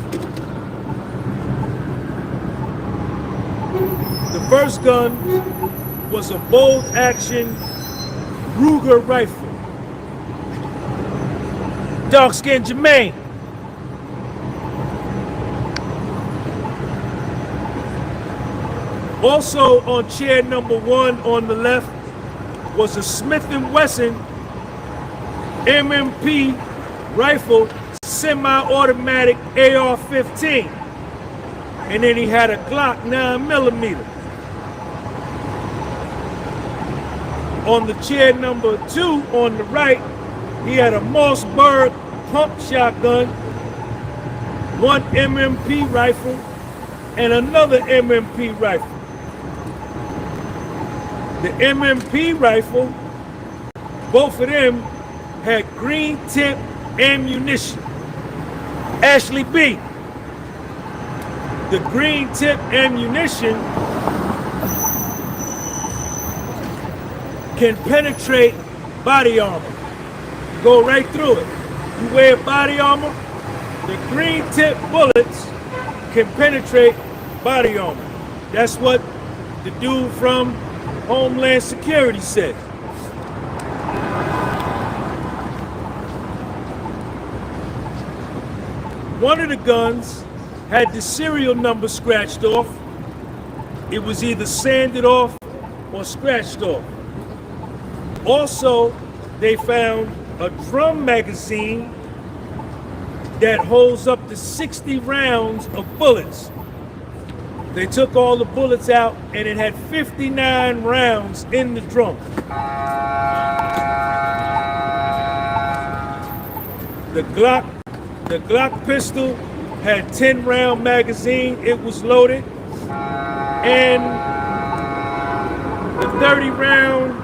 the first gun was a bolt action Ruger rifle. Dark skin Jermaine. Also on chair number 1 on the left was a Smith & Wesson MMP rifle, semi-automatic AR-15. And then he had a Glock 9mm. On the chair number 2 on the right, he had a Mossberg pump shotgun, 1 MMP rifle, and another MMP rifle. The MMP rifle, both of them had green tip ammunition. Ashley B. The green tip ammunition can penetrate body armor. Go right through it. You wear body armor, the green tip bullets can penetrate body armor. That's what the dude from Homeland Security said. One of the guns had the serial number scratched off. It was either sanded off or scratched off. Also, they found a drum magazine that holds up to 60 rounds of bullets. They took all the bullets out and it had 59 rounds in the drum. The Glock pistol had 10 round magazine, it was loaded. And the 30 round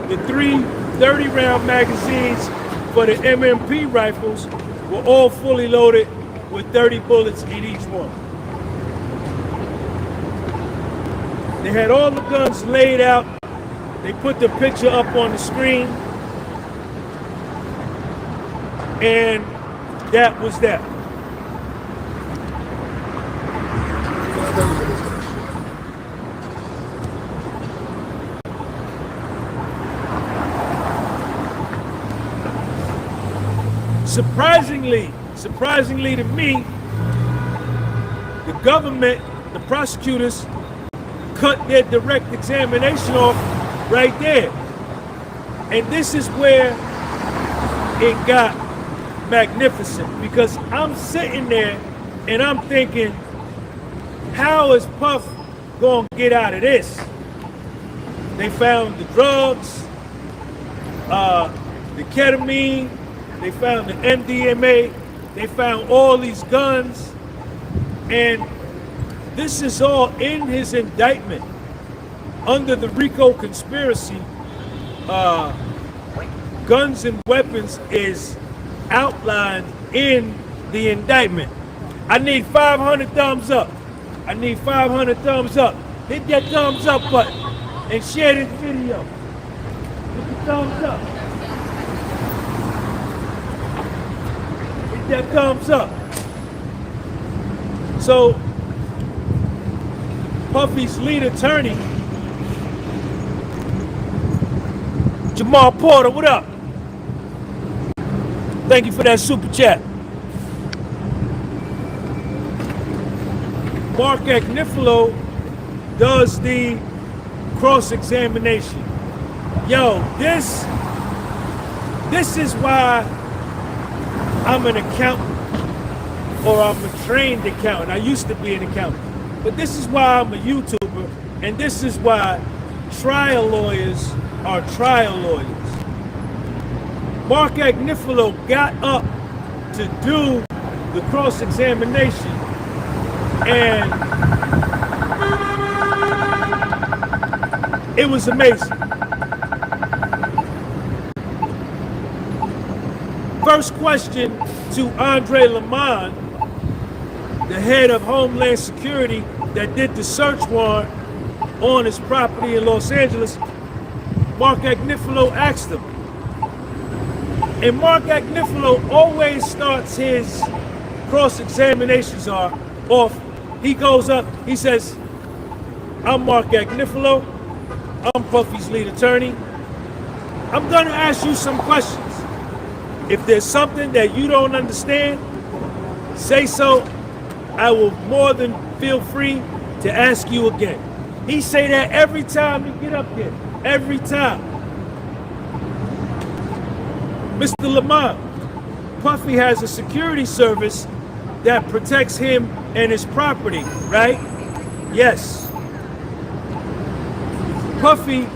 The 3 30-round magazines for the MMP rifles were all fully loaded with 30 bullets in each one. They had all the guns laid out. They put the picture up on the screen. And that was that. Surprisingly to me, the government, the prosecutors, cut their direct examination off right there. And this is where it got magnificent, because I'm sitting there and I'm thinking, how is Puff gonna get out of this? They found the drugs, the ketamine, they found the MDMA, they found all these guns, and this is all in his indictment. Under the RICO conspiracy, guns and weapons is outlined in the indictment. I need 500 thumbs up. I need 500 thumbs up. Hit that thumbs up button and share this video. Hit the thumbs up. Hit that thumbs up. So, Puffy's lead attorney, Jamal Porter, what up? Thank you for that super chat. Mark Agnifilo does the cross-examination. Yo, this is why I'm an accountant, or I'm a trained accountant. I used to be an accountant. But this is why I'm a YouTuber, and this is why trial lawyers are trial lawyers. Mark Agnifilo got up to do the cross-examination, and it was amazing. First question to Andre Lamont, the head of Homeland Security that did the search warrant on his property in Los Angeles. Mark Agnifilo asked him. And Mark Agnifilo always starts his cross-examinations off. He goes up, he says, I'm Mark Agnifilo, I'm Puffy's lead attorney. I'm gonna ask you some questions. If there's something that you don't understand, say so. I will more than feel free to ask you again. He say that every time he get up there, every time. Mr. Lamont, Puffy has a security service that protects him and his property, right? Yes. Puffy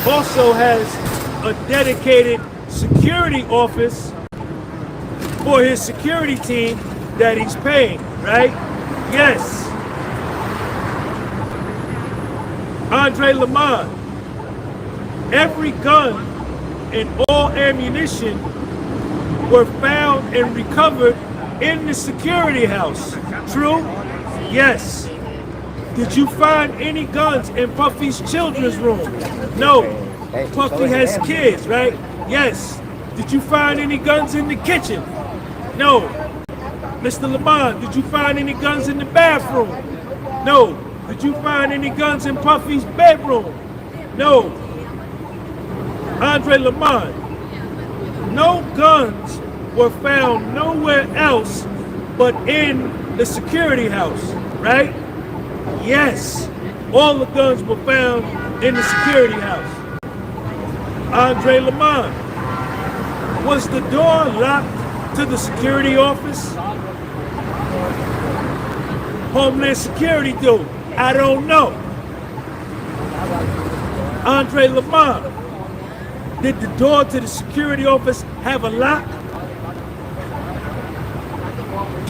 also has a dedicated security office for his security team that he's paying, right? Yes. Andre Lamont, every gun and all ammunition were found and recovered in the security house. True? Yes. Did you find any guns in Puffy's children's room? No. Puffy has kids, right? Yes. Did you find any guns in the kitchen? No. Mr. Lamont, did you find any guns in the bathroom? No. Did you find any guns in Puffy's bedroom? No. Andre Lamont, no guns were found nowhere else but in the security house, right? Yes. All the guns were found in the security house. Andre Lamont, was the door locked to the security office? Homeland Security dude, I don't know. Andre Lamont, did the door to the security office have a lock?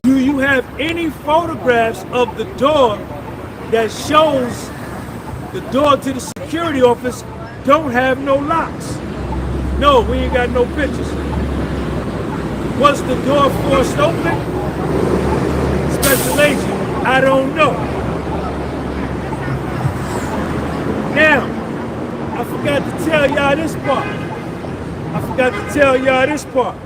Do you have any photographs of the door that shows the door to the security office don't have no locks. No, we ain't got no pictures. Was the door forced open? Special agent, I don't know. Now, I forgot to tell y'all this part.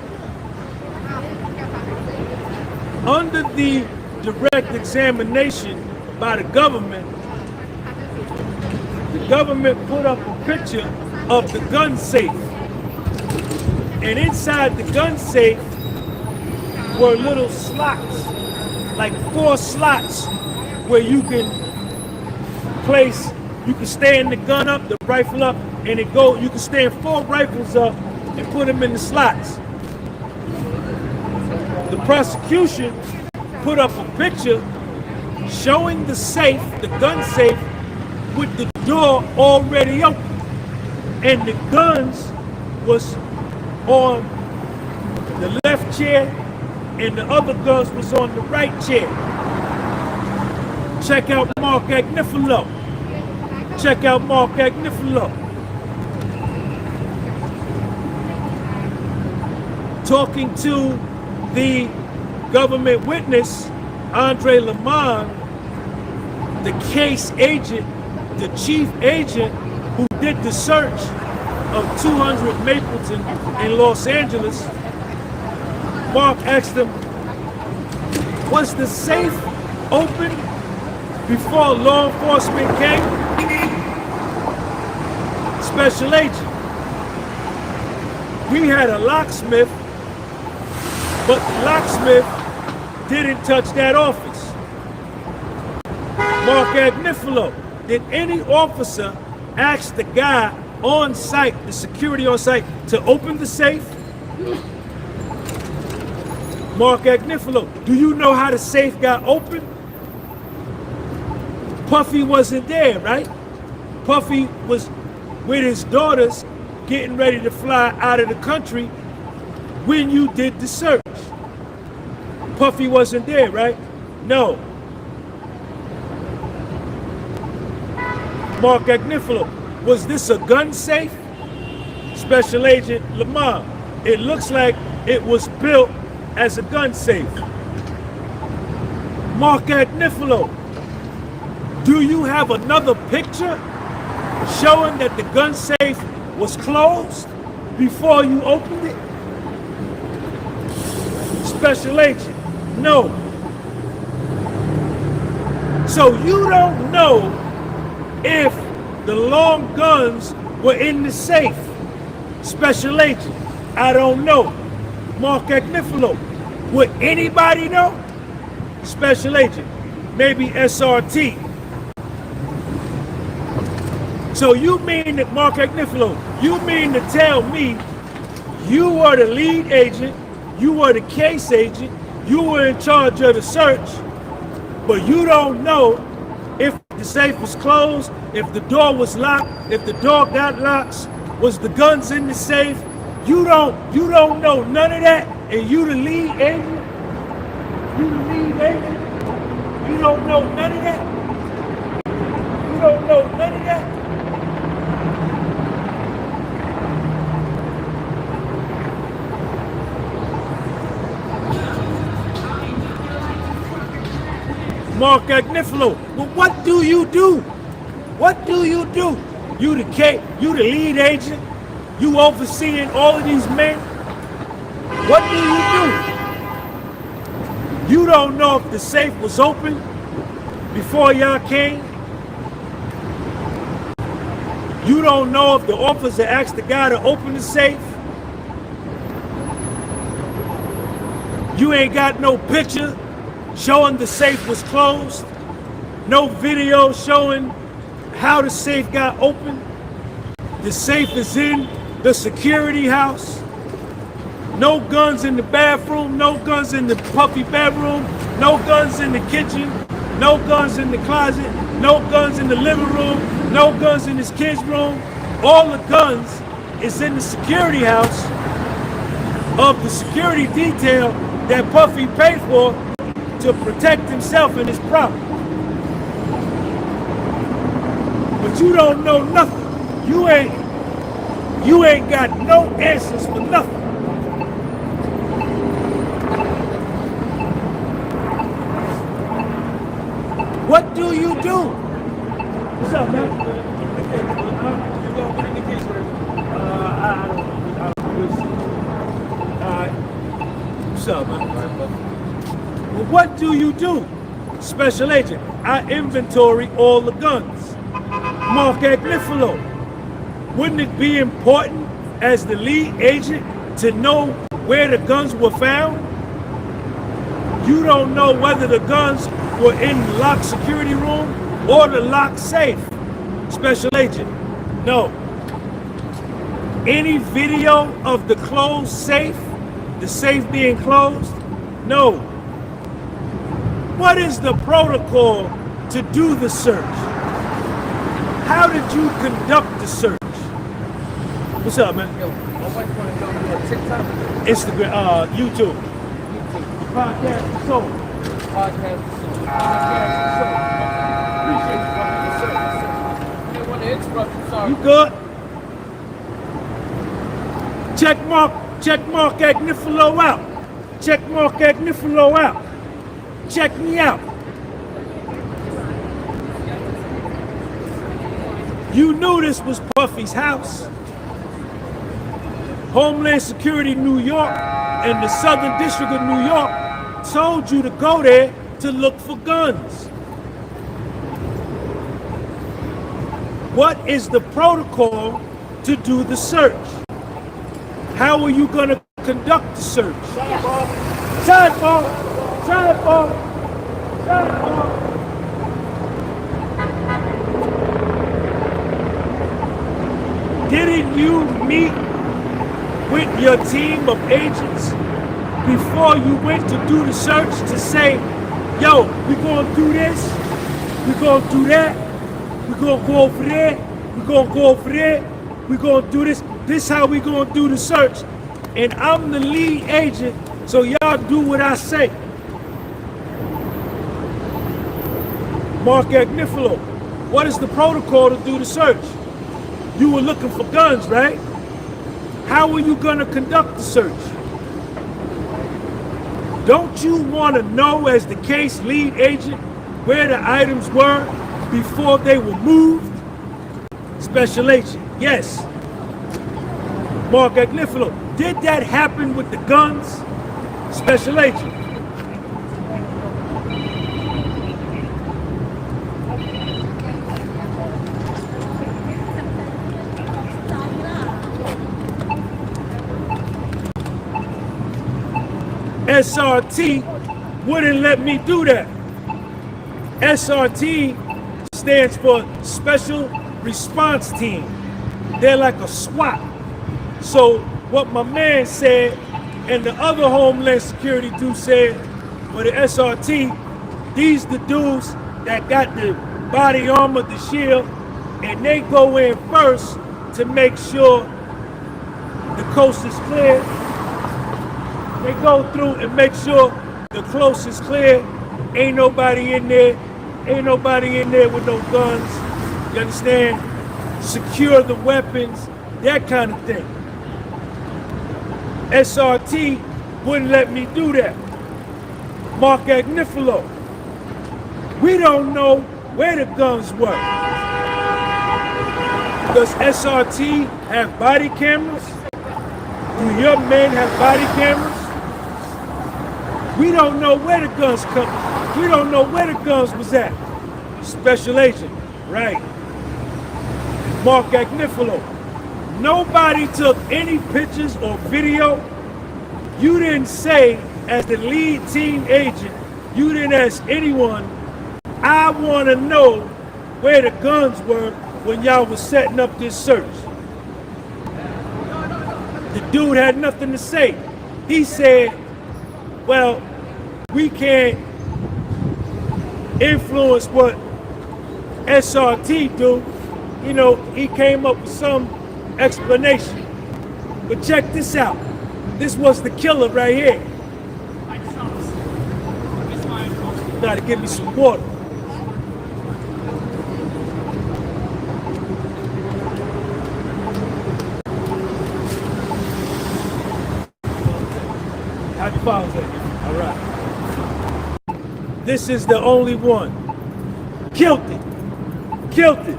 Under the direct examination by the government put up a picture of the gun safe. And inside the gun safe were little slots, like 4 slots where you can stand the gun up, the rifle up, and you can stand 4 rifles up and put them in the slots. The prosecution put up a picture showing the safe, the gun safe, with the door already open. And the guns was on the left chair and the other guns was on the right chair. Check out Mark Agnifilo. Talking to the government witness, Andre Lamont, the case agent, the chief agent who did the search of 200 Mapleton in Los Angeles, Mark asked him, was the safe open before law enforcement came? Special agent, we had a locksmith, but the locksmith didn't touch that office. Mark Agnifilo, did any officer ask the guy on site, the security on site, to open the safe? Mark Agnifilo, do you know how the safe got open? Puffy wasn't there, right? Puffy was with his daughters getting ready to fly out of the country when you did the search. Puffy wasn't there, right? No. Mark Agnifilo, was this a gun safe? Special Agent Lamont, it looks like it was built as a gun safe. Mark Agnifilo, do you have another picture showing that the gun safe was closed before you opened it? Special Agent, no. So you don't know if the long guns were in the safe. Special Agent, I don't know. Mark Agnifilo, would anybody know? Special Agent, maybe SRT. So you mean that, Mark Agnifilo, you mean to tell me you were the lead agent, you were the case agent, you were in charge of the search, but you don't know if the safe was closed, if the door was locked, if the door got locks, was the guns in the safe? You don't know none of that, and you the lead agent? You the lead agent? You don't know none of that? You don't know none of that? Mark Agnifilo, well, what do you do? What do you do? You the lead agent? You overseeing all of these men? What do you do? You don't know if the safe was open before y'all came? You don't know if the officer asked the guy to open the safe? You ain't got no picture showing the safe was closed? No video showing how the safe got open? The safe is in the security house. No guns in the bathroom, no guns in the puppy bedroom, no guns in the kitchen, no guns in the closet, no guns in the living room, no guns in his kid's room. All the guns is in the security house of the security detail that Puffy paid for to protect himself and his property. But you don't know nothing. You ain't got no answers for nothing. What do you do? What's up, man? I don't know. All right. What's up, man? Well, what do you do? Special agent, I inventory all the guns. Mark Agnifilo, wouldn't it be important as the lead agent to know where the guns were found? You don't know whether the guns were in the locked security room or the locked safe. Special agent, no. Any video of the closed safe, the safe being closed? No. What is the protocol to do the search? How did you conduct the search? What's up, man? Yo, my wife wanna know you on TikTok? Instagram, YouTube. Podcast soul. Podcast. Appreciate you, brother. Yes, sir. Yes, sir. I didn't want to interrupt you, sorry. You good? Check mark Agnifilo out. Check mark Agnifilo out. Check me out. You knew this was Puffy's house. Homeland Security New York and the Southern District of New York told you to go there to look for guns. What is the protocol to do the search? How are you going to conduct the search? Sidebar! Sidebar! Sidebar! Didn't you meet with your team of agents before you went to do the search to say, yo, we're going to do this, we're going to do that, we're going to go over there, we're going to go over there, we're going to do this, this is how we're going to do the search. And I'm the lead agent, so y'all do what I say. Mark Agnifilo, what is the protocol to do the search? You were looking for guns, right? How are you going to conduct the search? Don't you want to know, as the case lead agent, where the items were before they were moved? Special agent, yes. Mark Agnifilo, did that happen with the guns? Special agent. SRT wouldn't let me do that. SRT stands for Special Response Team. They're like a SWAT. So what my man said and the other Homeland Security dude said for the SRT, these the dudes that got the body armor, the shield, and they go in first to make sure the coast is clear. They go through and make sure the coast is clear. Ain't nobody in there. Ain't nobody in there with no guns. You understand? Secure the weapons, that kind of thing. SRT wouldn't let me do that. Mark Agnifilo, we don't know where the guns were. Does SRT have body cameras? Do your men have body cameras? We don't know where the guns come. We don't know where the guns was at. Special agent, right. Mark Agnifilo, nobody took any pictures or video. You didn't say, as the lead team agent, you didn't ask anyone, I want to know where the guns were when y'all was setting up this search. The dude had nothing to say. He said, well, we can't influence what SRT do. You know, he came up with some explanation. But check this out. This was the killer right here. Gotta give me some water. files at you. All right. This is the only one. Killed it. Killed it.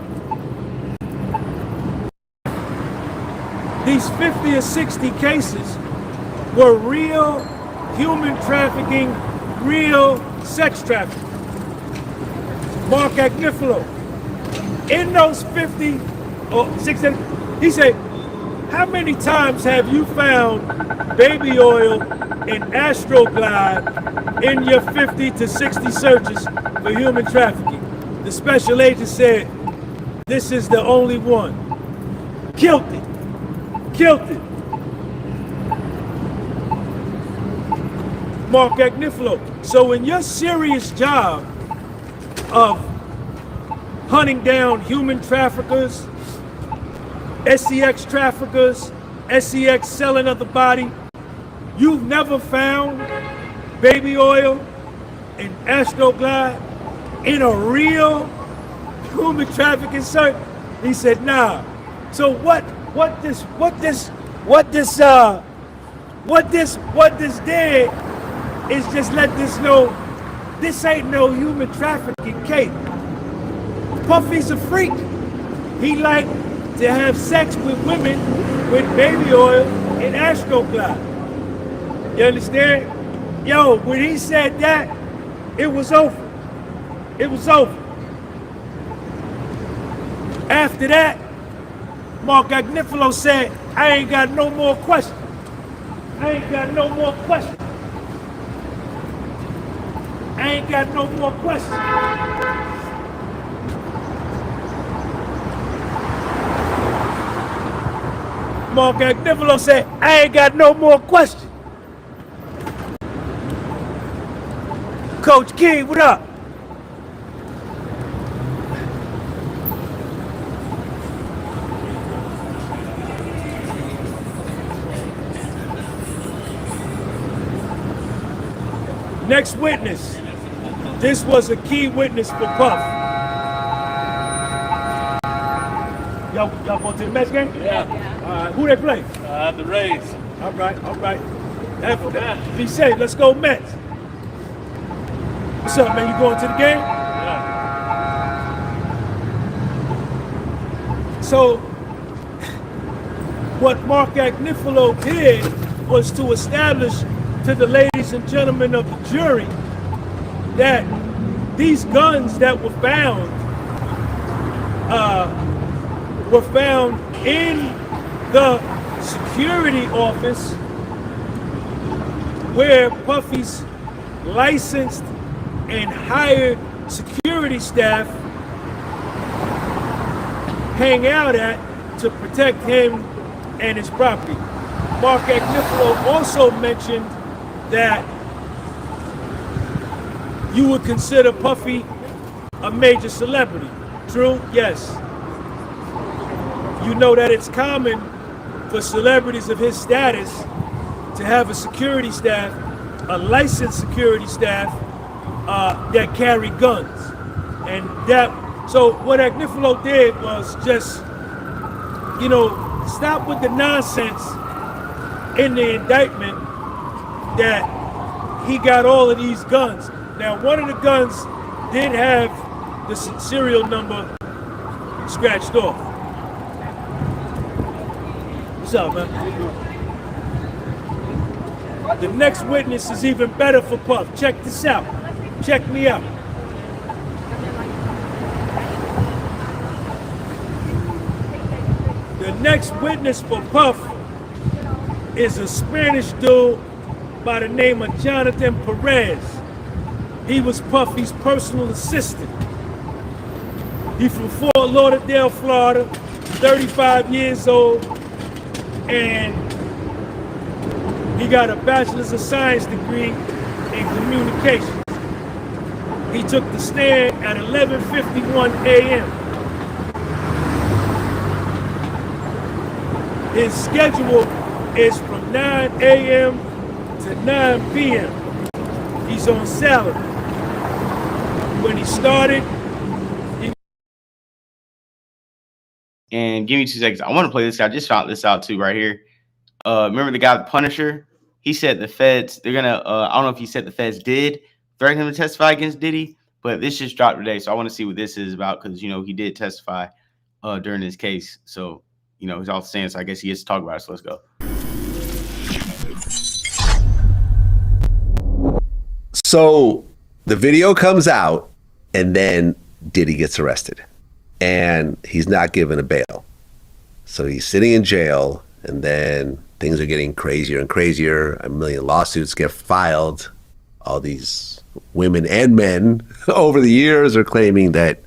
These 50 or 60 cases were real human trafficking, real sex trafficking. Mark Agnifilo. In those 50 or 60, he said, how many times have you found baby oil and Astroglide in your 50 to 60 searches for human trafficking? The special agent said, this is the only one. Killed it. Killed it. Mark Agnifilo. So in your serious job of hunting down human traffickers, SEX traffickers, SEX selling of the body, you've never found baby oil and Astroglide in a real human trafficking search? He said, nah. So what this did is just let this know this ain't no human trafficking case. Puffy's a freak. He like to have sex with women with baby oil and Astroglide. You understand? Yo, when he said that, it was over. It was over. After that, Mark Agnifilo said, I ain't got no more questions. I ain't got no more questions. I ain't got no more questions. Mark Agnifilo said, I ain't got no more questions. Coach King, what up? Next witness. This was a key witness for Puff. Y'all going to the Mets game? Yeah. Who they play? The Rays. All right. Be safe. Let's go Mets. What's up, man? You going to the game? Yeah. So, what Mark Agnifilo did was to establish to the ladies and gentlemen of the jury that these guns that were found in the security office where Puffy's licensed and hired security staff hang out at to protect him and his property. Mark Agnifilo also mentioned that you would consider Puffy a major celebrity. True? Yes. You know that it's common for celebrities of his status to have a security staff, a licensed security staff that carry guns. And so what Agnifilo did was just, stop with the nonsense in the indictment that he got all of these guns. Now, one of the guns did have the serial number scratched off. What's up, man? The next witness is even better for Puff. Check this out. Check me out. The next witness for Puff is a Spanish dude by the name of Jonathan Perez. He was Puffy's personal assistant. He's from Fort Lauderdale, Florida, 35 years old, and he got a Bachelor's of Science degree in communications. He took the stand at 11:51 a.m. His schedule is from 9 a.m. to 9 p.m. He's on salary. When he started, and give me 2 seconds. I want to play this. I just found this out too right here. Remember the guy, the Punisher, he said the feds, they're going to, I don't know if he said the feds did threaten him to testify against Diddy, but this just dropped today. So I want to see what this is about because, you know, he did testify during this case. So, you know, he's all saying, so I guess he gets to talk about it. So let's go. So the video comes out and then Diddy gets arrested and he's not given a bail. So he's sitting in jail and then things are getting crazier and crazier. 1 million lawsuits get filed. All these women and men over the years are claiming that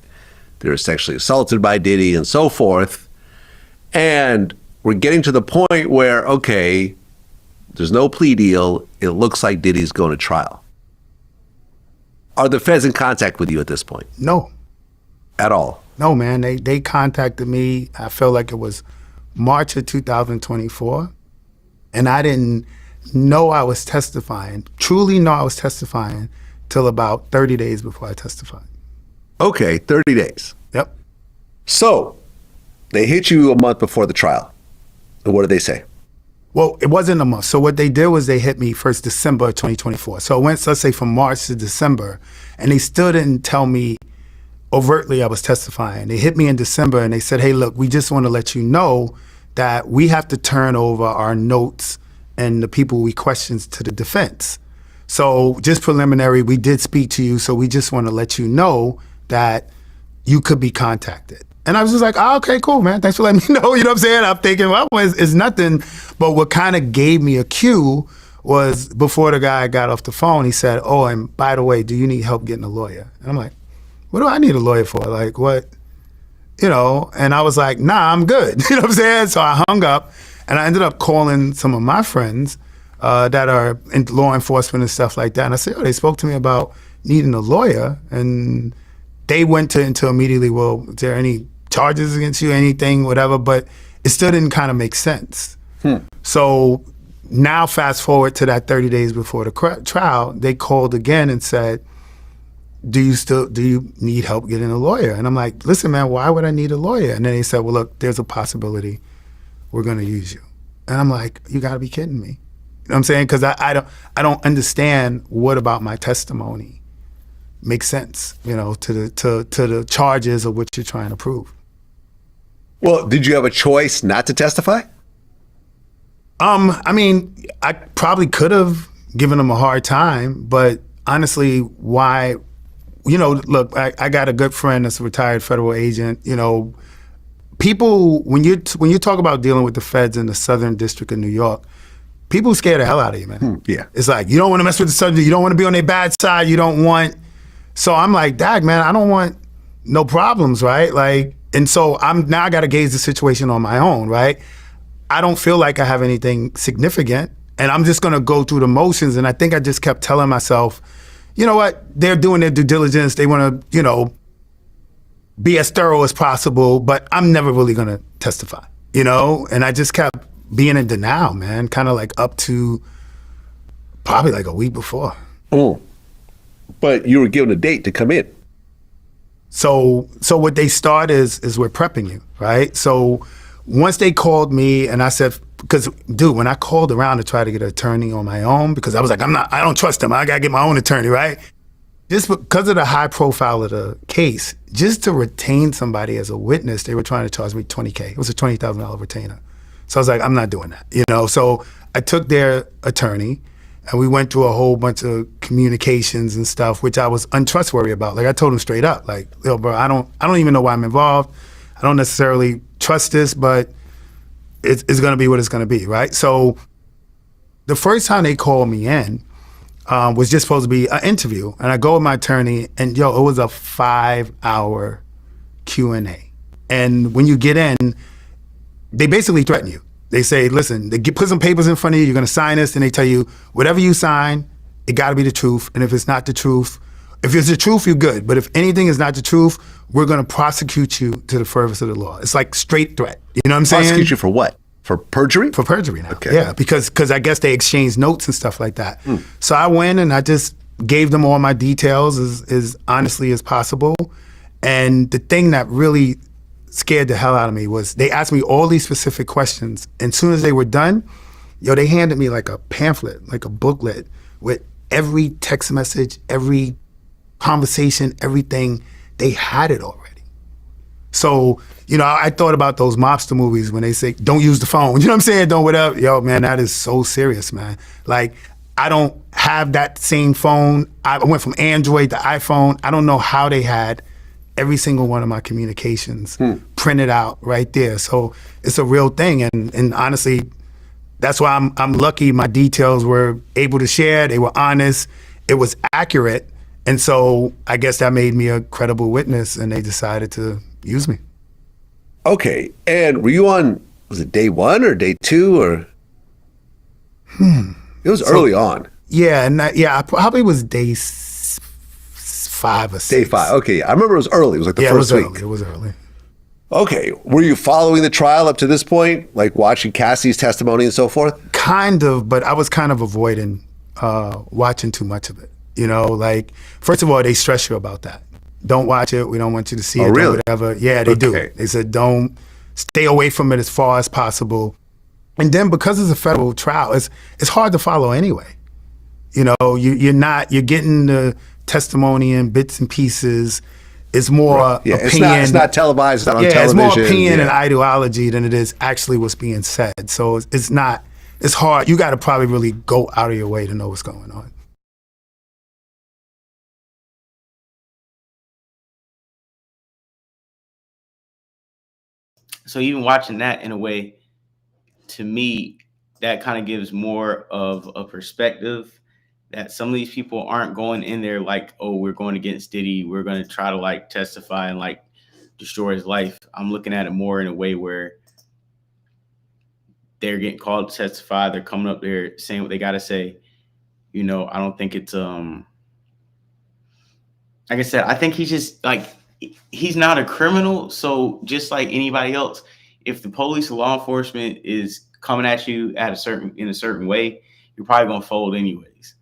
they were sexually assaulted by Diddy and so forth. And we're getting to the point where, okay, there's no plea deal. It looks like Diddy's going to trial. Are the feds in contact with you at this point? No. At all? No, man. They contacted me, I feel like it was March of 2024. And I didn't know I was testifying, truly know I was testifying, till about 30 days before I testified. Okay, 30 days. Yep. So they hit you a month before the trial. And what did they say? Well, it wasn't a month. So what they did was they hit me first December 2024. So it went, let's say, from March to December, and they still didn't tell me overtly I was testifying. They hit me in December and they said, hey, look, we just want to let you know that we have to turn over our notes and the people we questioned to the defense. So just preliminary, we did speak to you, so we just want to let you know that you could be contacted. And I was just like, oh, okay, cool, man. Thanks for letting me know. You know what I'm saying? I'm thinking, well, it's nothing. But what kind of gave me a cue was before the guy got off the phone, he said, oh, and by the way, do you need help getting a lawyer? And I'm like, what do I need a lawyer for? Like, what? You know, and I was like, nah, I'm good. You know what I'm saying? So I hung up and I ended up calling some of my friends that are in law enforcement and stuff like that. And I said, oh, they spoke to me about needing a lawyer. And they went into immediately, well, is there any charges against you, anything, whatever, but it still didn't kind of make sense. So now fast forward to that 30 days before the trial, they called again and said, do you need help getting a lawyer? And I'm like, listen, man, why would I need a lawyer? And then they said, well, look, there's a possibility we're going to use you. And I'm like, you got to be kidding me. You know what I'm saying? Because I don't understand what about my testimony makes sense, you know, to the charges of what you're trying to prove. Well, did you have a choice not to testify? I mean, I probably could have given them a hard time, but honestly, why? You know, look, I got a good friend that's a retired federal agent. You know, people, when you talk about dealing with the feds in the Southern District of New York, people scare the hell out of you, man. Yeah. It's like, you don't want to mess with the Southern, you don't want to be on their bad side, you don't want. So I'm like, dag, man, I don't want no problems, right? Like, and so now I got to gauge the situation on my own, right? I don't feel like I have anything significant, and I'm just going to go through the motions. And I think I just kept telling myself, you know what? They're doing their due diligence. They want to, you know, be as thorough as possible, but I'm never really going to testify, you know? And I just kept being in denial, man, kind of like up to probably like a week before. But you were given a date to come in. So what they start is we're prepping you, right? So once they called me and I said, because dude, when I called around to try to get an attorney on my own, because I was like, I don't trust him. I got to get my own attorney, right? Just because of the high profile of the case, just to retain somebody as a witness, they were trying to charge me $20K. It was a $20,000 retainer. So I was like, I'm not doing that, you know? So I took their attorney and we went through a whole bunch of communications and stuff, which I was untrustworthy about. Like I told him straight up, like, yo, bro, I don't even know why I'm involved. I don't necessarily trust this, but it's going to be what it's going to be, right? So the first time they called me in was just supposed to be an interview. And I go with my attorney, and yo, it was a 5-hour Q&A. And when you get in, they basically threaten you. They say, listen, they put some papers in front of you, you're going to sign this, and they tell you, whatever you sign, it got to be the truth. And if it's not the truth, if it's the truth, you're good. But if anything is not the truth, we're going to prosecute you to the furthest of the law. It's like straight threat. You know what I'm saying? Prosecute you for what? For perjury? For perjury now. Okay. Yeah, because I guess they exchanged notes and stuff like that. So I went and I just gave them all my details as honestly as possible. And the thing that really scared the hell out of me was they asked me all these specific questions. And as soon as they were done, Yo, they handed me like a pamphlet, like a booklet with every text message, every conversation, everything. They had it already. So, you know, I thought about those mobster movies when they say, don't use the phone. You know what I'm saying? Don't whatever. Yo, man, that is so serious, man. Like, I don't have that same phone. I went from Android to iPhone. I don't know how they had every single one of my communications printed out right there. So it's a real thing. And honestly, that's why I'm lucky my details were able to share. They were honest. It was accurate. And so I guess that made me a credible witness, and they decided to use me. Okay. And were you on, was it day 1 or day 2 or? It was early on. Yeah, and I probably was day 5 or 6. Day 5. Okay. I remember it was early. It was like the first week. It was early. Okay. Were you following the trial up to this point? Like watching Cassie's testimony and so forth? Kind of, but I was kind of avoiding watching too much of it. You know, like, first of all, they stress you about that. Don't watch it. We don't want you to see it. Really? Whatever. Yeah, they do. They said, don't stay away from it as far as possible. And then because it's a federal trial, it's hard to follow anyway. You know, you're getting the testimony in bits and pieces. It's more opinion. It's not televised. It's not on television. It's more opinion and ideology than it is actually what's being said. So it's hard. You got to probably really go out of your way to know what's going on. So even watching that, in a way, to me, that kind of gives more of a perspective that some of these people aren't going in there like, oh, we're going against Diddy, we're going to try to like testify and like destroy his life. I'm looking at it more in a way where they're getting called to testify. They're coming up there saying what they got to say. You know, I don't think it's, like I said, I think he's just like, he's not a criminal. So just like anybody else, if the police or law enforcement is coming at you in a certain way, you're probably going to fold anyways.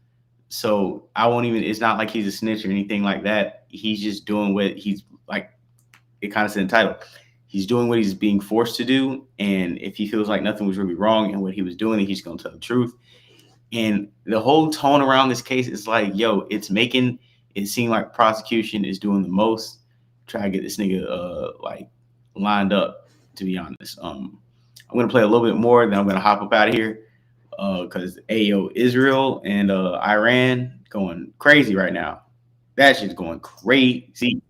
So I won't even, it's not like he's a snitch or anything like that. He's just doing what he's like, it kind of said in the title. He's doing what he's being forced to do. And if he feels like nothing was really wrong in what he was doing, then he's going to tell the truth. And the whole tone around this case is like, yo, it's making it seem like prosecution is doing the most. Try to get this nigga like lined up, to be honest. I'm going to play a little bit more, then I'm going to hop up out of here. Because Israel and Iran going crazy right now. That shit's going crazy.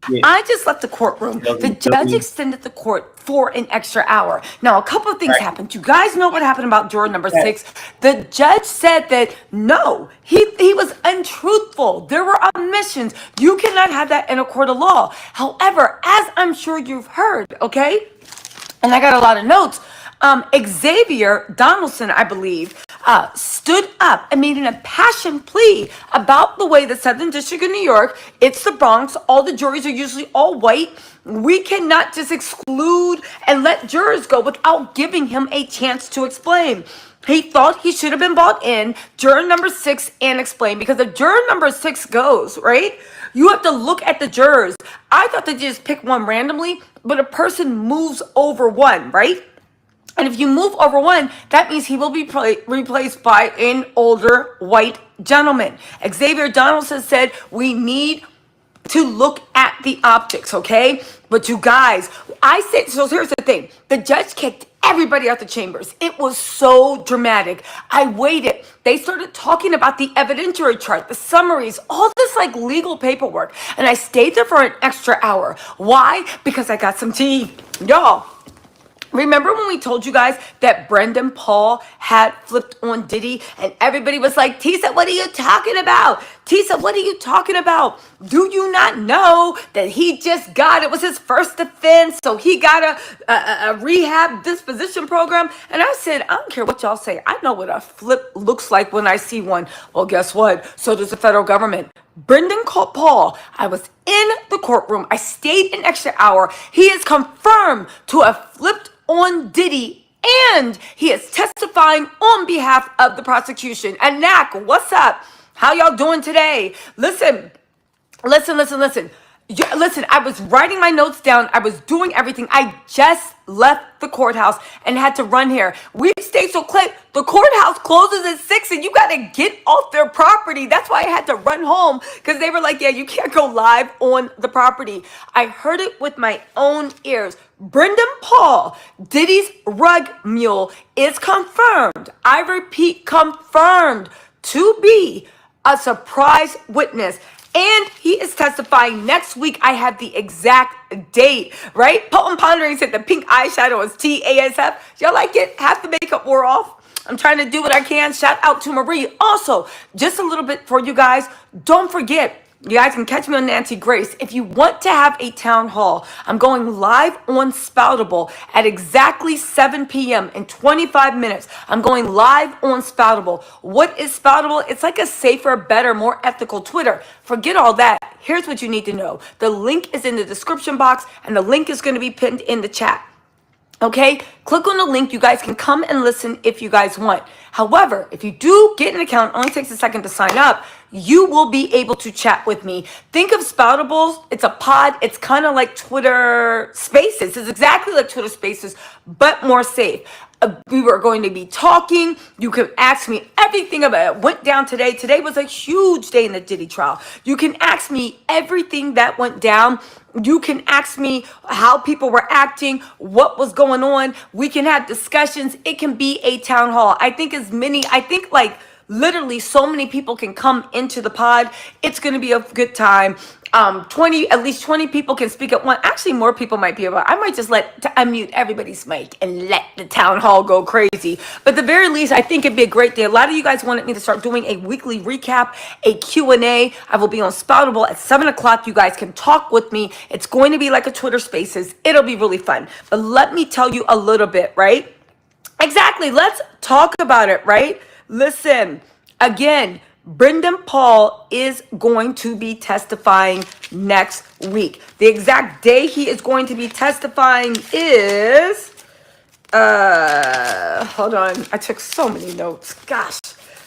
Yeah. I just left the courtroom. The judge extended the court for an extra hour. Now, a couple of things happened. You guys know what happened about juror number 6. The judge said that, no, he was untruthful. There were omissions. You cannot have that in a court of law. However, as I'm sure you've heard, okay, and I got a lot of notes, Xavier Donaldson, I believe, stood up and made an impassioned plea about the way the Southern District of New York, it's the Bronx, all the juries are usually all white. We cannot just exclude and let jurors go without giving him a chance to explain. He thought he should have been brought in, juror number 6, and explain. Because if juror number 6 goes, right, you have to look at the jurors. I thought they just pick one randomly, but a person moves over one, right? And if you move over one, that means he will be replaced by an older white gentleman. Xavier Donaldson said we need to look at the optics, okay? But you guys, I said, so here's the thing. The judge kicked everybody out the chambers. It was so dramatic. I waited. They started talking about the evidentiary chart, the summaries, all this like legal paperwork. And I stayed there for an extra hour. Why? Because I got some tea. Y'all. Remember when we told you guys that Brendan Paul had flipped on Diddy and everybody was like, Tisa, what are you talking about? Tisa, what are you talking about? Do you not know that he just got, it was his first offense, so he got a rehab disposition program? And I said, I don't care what y'all say. I know what a flip looks like when I see one. Well, guess what? So does the federal government. Brendan Paul, I was in the courtroom. I stayed an extra hour. He is confirmed to have flipped on Diddy, and he is testifying on behalf of the prosecution. And Nak, what's up? How y'all doing today? Listen. Listen, I was writing my notes down. I was doing everything. I just left the courthouse and had to run here. We stayed so close. The courthouse closes at 6 and you got to get off their property. That's why I had to run home because they were like, yeah, you can't go live on the property. I heard it with my own ears. Brendan Paul, Diddy's rug mule, is confirmed. I repeat, confirmed to be a surprise witness. And he is testifying next week. I have the exact date, right? Potent Pondering said the pink eyeshadow is TASF. Y'all like it? Half the makeup wore off. I'm trying to do what I can. Shout out to Marie. Also, just a little bit for you guys. Don't forget, you guys can catch me on Nancy Grace. If you want to have a town hall, I'm going live on Spoutable at exactly 7 p.m. in 25 minutes. I'm going live on Spoutable. What is Spoutable? It's like a safer, better, more ethical Twitter. Forget all that. Here's what you need to know. The link is in the description box, and the link is going to be pinned in the chat. Okay, click on the link. You guys can come and listen if you guys want. However, if you do get an account, it only takes a second to sign up, you will be able to chat with me. Think of Spoutables. It's a pod. It's kind of like Twitter Spaces. It's exactly like Twitter Spaces, but more safe. We were going to be talking. You can ask me everything about it. Went down today. Today was a huge day in the Diddy trial. You can ask me everything that went down. You can ask me how people were acting, what was going on. We can have discussions. It can be a town hall. I think like literally so many people can come into the pod. It's going to be a good time. At least 20 people can speak at once. Actually, more people might be able. I might just unmute everybody's mic and let the town hall go crazy. But at the very least, I think it'd be a great day. A lot of you guys wanted me to start doing a weekly recap, a Q&A. I will be on Spoutable at 7 o'clock. You guys can talk with me. It's going to be like a Twitter Spaces. It'll be really fun. But let me tell you a little bit, right? Exactly. Let's talk about it, right? Listen, again, Brendan Paul is going to be testifying next week. The exact day he is going to be testifying is, hold on. I took so many notes. Gosh,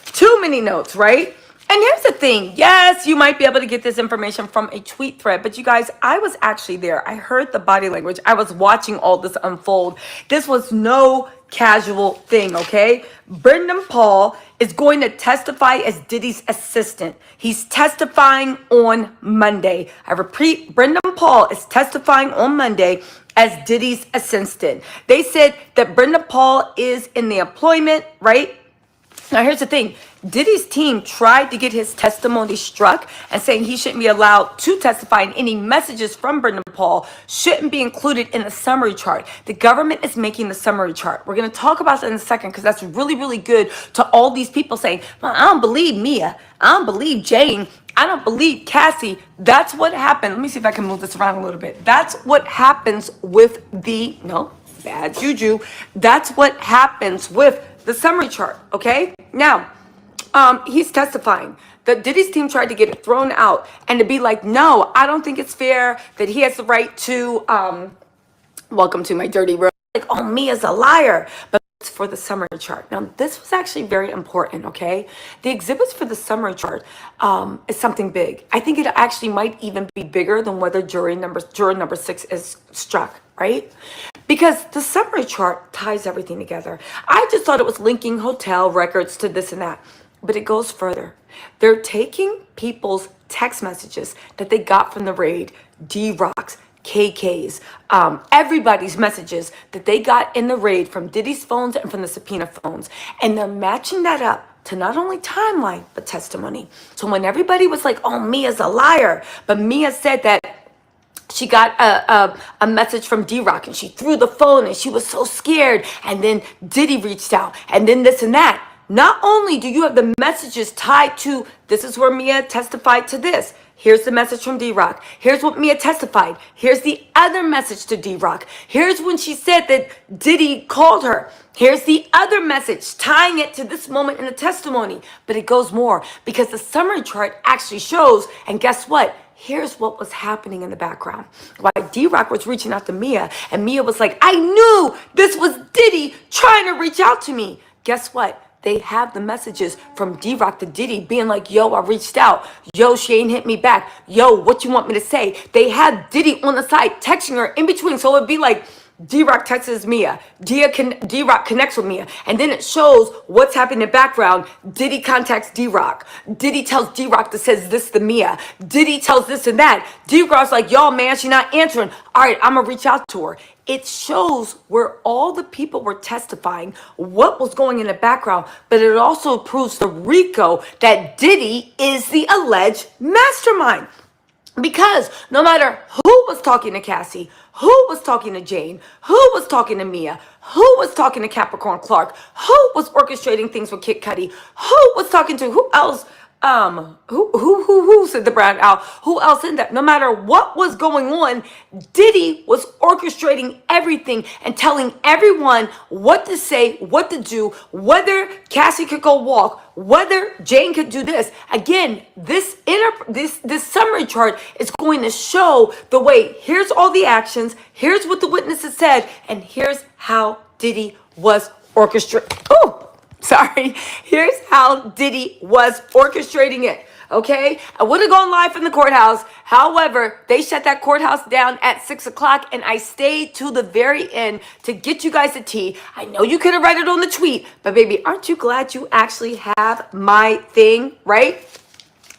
too many notes, right? And here's the thing. Yes, you might be able to get this information from a tweet thread, but you guys, I was actually there. I heard the body language. I was watching all this unfold. This was no casual thing, okay? Brendan Paul is going to testify as Diddy's assistant. He's testifying on Monday. I repeat, Brendan Paul is testifying on Monday as Diddy's assistant. They said that Brendan Paul is in the employment, right? Now, here's the thing. Diddy's team tried to get his testimony struck and saying he shouldn't be allowed to testify, and any messages from Brendan Paul shouldn't be included in the summary chart. The government is making the summary chart. We're going to talk about that in a second because that's really, really good to all these people saying, well, I don't believe Mia. I don't believe Jane. I don't believe Cassie. That's what happened. Let me see if I can move this around a little bit. That's what happens with bad juju. That's what happens with the summary chart, okay? Now, he's testifying. The Diddy's team tried to get it thrown out and to be like, no, I don't think it's fair that he has the right to, welcome to my dirty room. Like, oh, Mia's a liar. But it's for the summary chart. Now, this was actually very important, okay? The exhibits for the summary chart is something big. I think it actually might even be bigger than whether juror number 6 is struck, right? Because the summary chart ties everything together. I just thought it was linking hotel records to this and that, but it goes further. They're taking people's text messages that they got from the raid, D-Rock's, KK's, everybody's messages that they got in the raid from Diddy's phones and from the subpoena phones, and they're matching that up to not only timeline, but testimony. So when everybody was like, oh, Mia's a liar, but Mia said that she got a message from D-Rock and she threw the phone and she was so scared. And then Diddy reached out and then this and that. Not only do you have the messages tied to, this is where Mia testified to this. Here's the message from D-Rock. Here's what Mia testified. Here's the other message to D-Rock. Here's when she said that Diddy called her. Here's the other message tying it to this moment in the testimony. But it goes more because the summary chart actually shows, and guess what? Here's what was happening in the background. Why D-Rock was reaching out to Mia, and Mia was like, I knew this was Diddy trying to reach out to me. Guess what? they have the messages from D-Rock to Diddy being like, yo, I reached out. Yo, she ain't hit me back. Yo, what you want me to say? They had Diddy on the side texting her in between. So it'd be like, D-Rock texts Mia. D-Rock connects with Mia. And then it shows what's happening in the background. Diddy contacts D-Rock. Diddy tells D-Rock that says this to Mia. Diddy tells this and that. D-Rock's like, yo, man, she not answering. All right, I'm going to reach out to her. It shows where all the people were testifying, what was going in the background, but it also proves to Rico that Diddy is the alleged mastermind. Because no matter who was talking to Cassie, who was talking to Jane, who was talking to Mia, who was talking to Capricorn Clark, who was orchestrating things with Kid Cudi, who was talking to who else, who said the Brown Owl, who else in that? No matter what was going on, Diddy was orchestrating everything and telling everyone what to say, what to do, whether Cassie could go walk, whether Jane could do this. Again, this summary chart is going to show the way, here's all the actions, here's what the witnesses said, and here's how Diddy was orchestrating. Here's how Diddy was orchestrating it. Okay, I would have gone live from the courthouse. However, they shut that courthouse down at 6 o'clock, and I stayed to the very end to get you guys a tea. I know you could have read it on the tweet, but baby, aren't you glad you actually have my thing, right?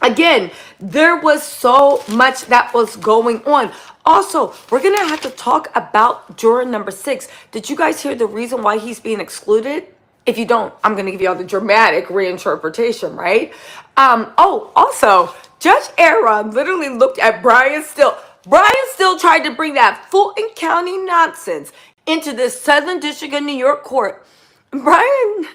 Again, there was so much that was going on. Also, we're going to have to talk about juror number 6. Did you guys hear the reason why he's being excluded? If you don't, I'm going to give you all the dramatic reinterpretation, right? Also, Judge Arun literally looked at Brian Still. Brian Still tried to bring that Fulton County nonsense into this Southern District of New York court. Brian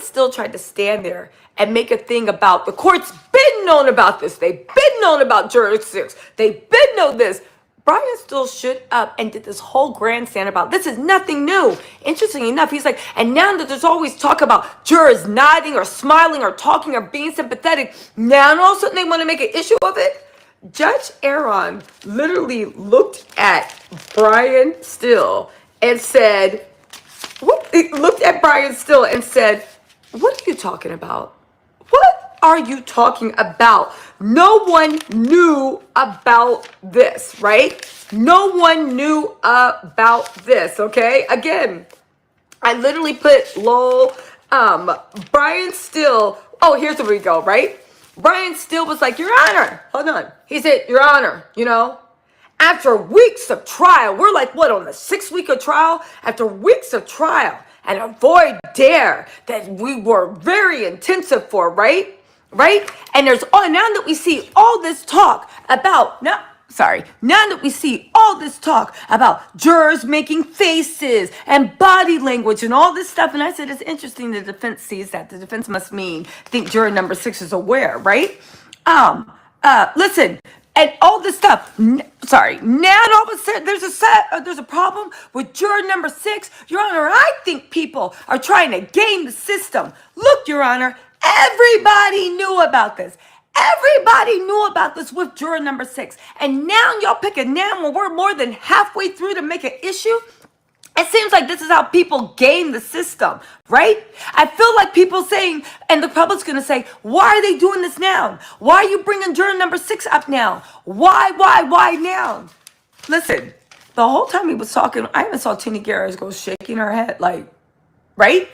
Still tried to stand there and make a thing about the court's been known about this. They've been known about juror 6. They've been known this. Brian Still stood up and did this whole grandstand about this is nothing new. Interesting enough, he's like, and now that there's always talk about jurors nodding or smiling or talking or being sympathetic, now all of a sudden they want to make an issue of it. Judge Arun literally looked at Brian Still and said, what are you talking about? What are you talking about? No one knew about this, right? No one knew about this, okay? Again, I literally put lol, Brian Still, here's where we go, right? Brian Still was like, Your Honor, hold on. He said, Your Honor, after weeks of trial, we're like, what, on the 6th week of trial? After weeks of trial and a voir dire that we were very intensive for, right? And now that we see all this talk about, now that we see all this talk about jurors making faces and body language and all this stuff, and I said, it's interesting the defense sees that. The defense must think juror number 6 is aware, right? Listen, and all this stuff, now all of a sudden there's a problem with juror number 6. Your Honor, I think people are trying to game the system. Look, Your Honor, everybody knew about this. Everybody knew about this with juror number 6. And now y'all pick a now when we're more than halfway through to make an issue. It seems like this is how people game the system, right? I feel like people saying, and the public's going to say, why are they doing this now? Why are you bringing juror number 6 up now? Why now? Listen, the whole time he was talking, I even saw Tina Garris go shaking her head like, right?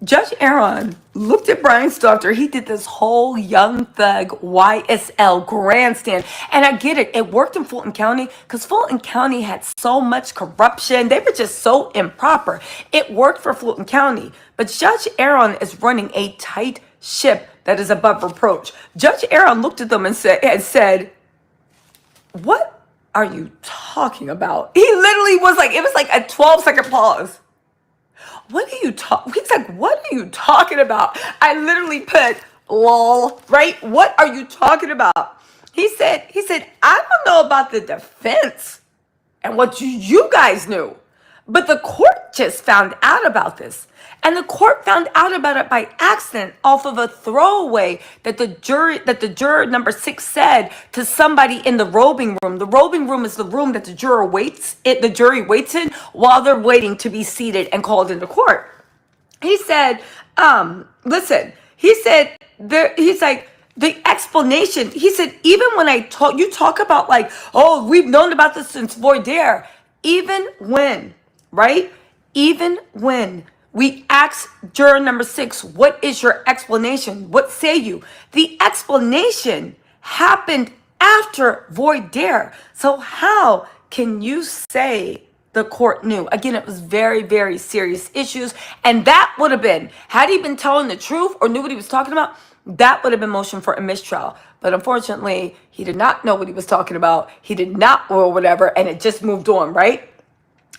Judge Arun looked at Brian Still after he did this whole Young Thug YSL grandstand. And I get it. It worked in Fulton County because Fulton County had so much corruption. They were just so improper. It worked for Fulton County. But Judge Arun is running a tight ship that is above reproach. Judge Arun looked at them and said, what are you talking about? He literally was like, it was like a 12-second pause. He's like, what are you talking about? I literally put lol, right? What are you talking about? He said, I don't know about the defense and what you guys knew, but the court just found out about this. And the court found out about it by accident off of a throwaway that the juror number 6 said to somebody in the robing room. The robing room is the room that the jury waits in while they're waiting to be seated and called into court. He said, Listen, he said there. He's like the explanation. He said even when you talk about like, oh, we've known about this since voir dire. Even when, right? Even when we asked juror number 6, what is your explanation? What say you? The explanation happened after voir dire. So how can you say the court knew? Again, it was very, very serious issues. And that would have been, had he been telling the truth or knew what he was talking about, that would have been motion for a mistrial. But unfortunately, he did not know what he was talking about. He did not, or whatever, and it just moved on, right?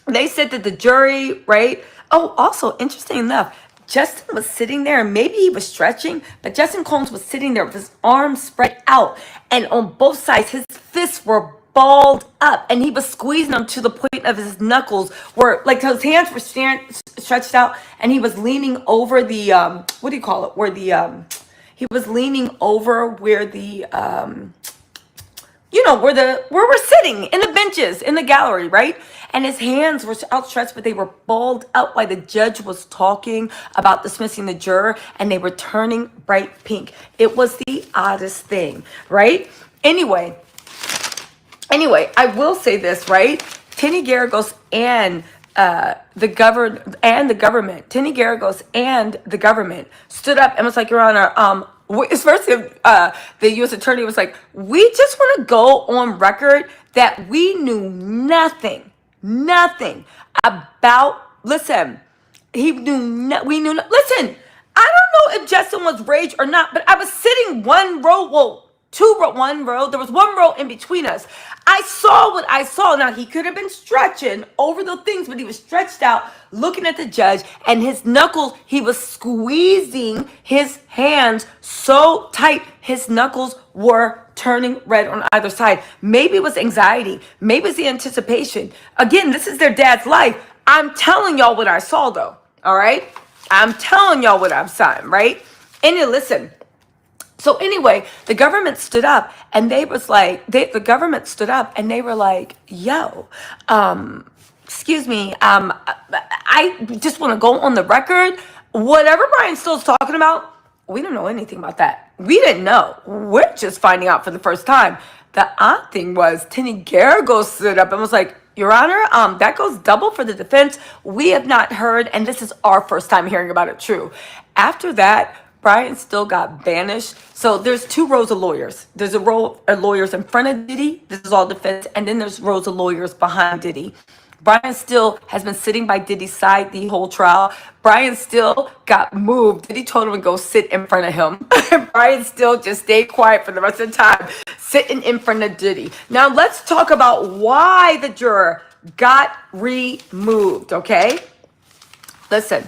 They said that the jury, right? Oh, also, interesting enough, Justin was sitting there, and maybe he was stretching, but Justin Combs was sitting there with his arms spread out, and on both sides, his fists were balled up, and he was squeezing them to the point of his knuckles, where like his hands were stretched out, and he was leaning over the what do you call it? Where the he was leaning over where the where we're sitting in the benches in the gallery, right? And his hands were outstretched, but they were balled up while the judge was talking about dismissing the juror, and they were turning bright pink. It was the oddest thing, right? Anyway, I will say this, right? Tini Garagos and the government, Tini Garagos and the government stood up and was like, Your Honor, first the U.S. attorney was like, we just want to go on record that we knew nothing about, listen, we knew, listen, I don't know if Justin was rage or not, but I was sitting one row, there was one row in between us. I saw what I saw. Now, he could have been stretching over the things, but he was stretched out looking at the judge, and his knuckles, he was squeezing his hands so tight, his knuckles were turning red on either side. Maybe it was anxiety. Maybe it's the anticipation. Again, this is their dad's life. I'm telling y'all what I saw, though. All right? I'm telling y'all what I'm saying, right? And you listen. So anyway, the government stood up and they was like, the government stood up and they were like, yo, excuse me, I just want to go on the record. Whatever Brian Still's talking about, we don't know anything about that. We didn't know. We're just finding out for the first time. The odd thing was Tini Garagos stood up and was like, Your Honor, that goes double for the defense. We have not heard, and this is our first time hearing about it, true. After that, Brian Still got banished. So there's 2 rows of lawyers. There's a row of lawyers in front of Diddy. This is all defense. And then there's rows of lawyers behind Diddy. Brian Still has been sitting by Diddy's side the whole trial. Brian Still got moved. Diddy told him to go sit in front of him. Brian Still just stayed quiet for the rest of the time, sitting in front of Diddy. Now let's talk about why the juror got removed, okay? Listen.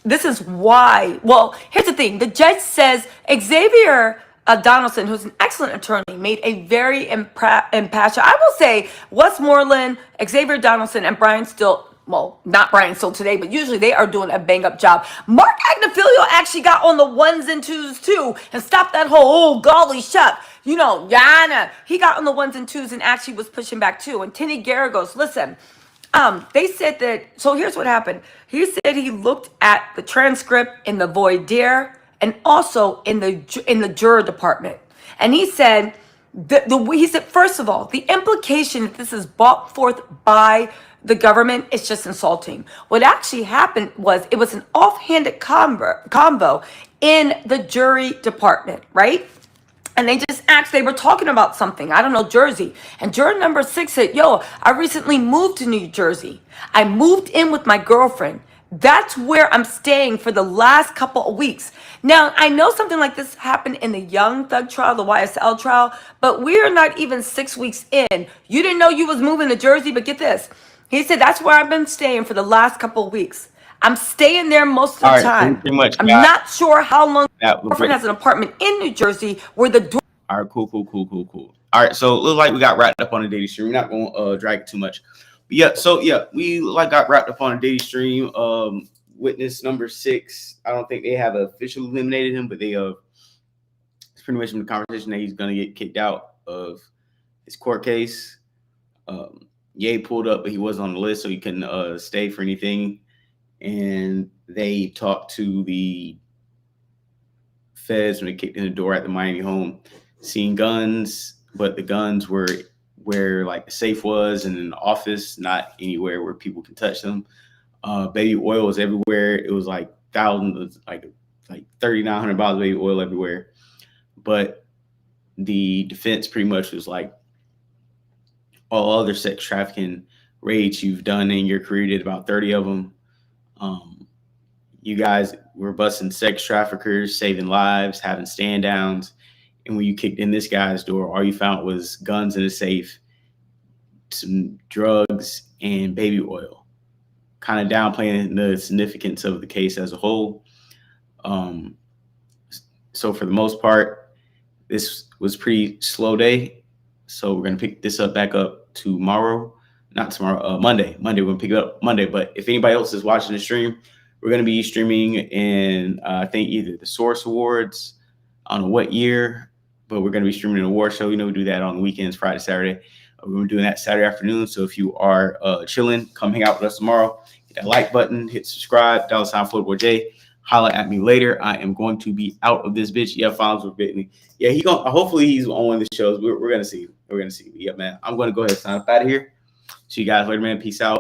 This is why. Well, here's the thing. The judge says Xavier Donaldson, who's an excellent attorney, made a very impassioned, I will say, Westmoreland, Xavier Donaldson, and Brian Still, well, not Brian Still today, but usually they are doing a bang-up job. Mark Agnifilio actually got on the 1s and 2s, too, and stopped that whole, golly shuck. You know, Yana, he got on the 1s and 2s and actually was pushing back, too. And Tini Garagos, listen, they said that, so here's what happened. He said he looked at the transcript in the voir dire and also in the juror department. And he said, he said, first of all, the implication that this is brought forth by the government is just insulting. What actually happened was it was an offhanded convo in the jury department, right? And they just asked, they were talking about something, I don't know, Jersey. And juror number 6 said, yo, I recently moved to New Jersey. I moved in with my girlfriend. That's where I'm staying for the last couple of weeks. Now, I know something like this happened in the Young Thug trial, the YSL trial, but we're not even 6 weeks in. You didn't know you was moving to Jersey, but get this. He said, that's where I've been staying for the last couple of weeks. I'm staying there most of the time. I'm not sure how long my girlfriend has an apartment in New Jersey where the door. All right, cool. All right, so it looks like we got wrapped up on the Diddy stream. We're not going to drag it too much. But we got wrapped up on the Diddy stream. Witness number 6, I don't think they have officially eliminated him, but they it's pretty much in the conversation that he's going to get kicked out of his court case. Ye pulled up, but he wasn't on the list, so he couldn't stay for anything. And they talked to the feds when they kicked in the door at the Miami home, seeing guns, but the guns were where like the safe was and in the office, not anywhere where people can touch them. Baby oil was everywhere. It was like thousands, like 3,900 bottles of baby oil everywhere. But the defense pretty much was like, all other sex trafficking raids you've done in your career, did about 30 of them. You guys were busting sex traffickers, saving lives, having stand downs. And when you kicked in this guy's door, all you found was guns in a safe, some drugs, and baby oil, kind of downplaying the significance of the case as a whole. So for the most part, this was a pretty slow day. So we're going to pick this up back up tomorrow. Not tomorrow, Monday. Monday, we're going to pick it up Monday. But if anybody else is watching the stream, we're going to be streaming in, I think, either the Source Awards, I don't know what year, but we're going to be streaming an award show. You know, we do that on the weekends, Friday, Saturday. We're doing that Saturday afternoon. So if you are chilling, come hang out with us tomorrow. Hit that like button, hit subscribe, $Flipboard Holla at me later. I am going to be out of this bitch. Yeah, Fonz will get me. Yeah, hopefully he's on one of the shows. We're going to see. We're going to see. Yeah, man. I'm going to go ahead and sign up out of here. See you guys later, man. Peace out.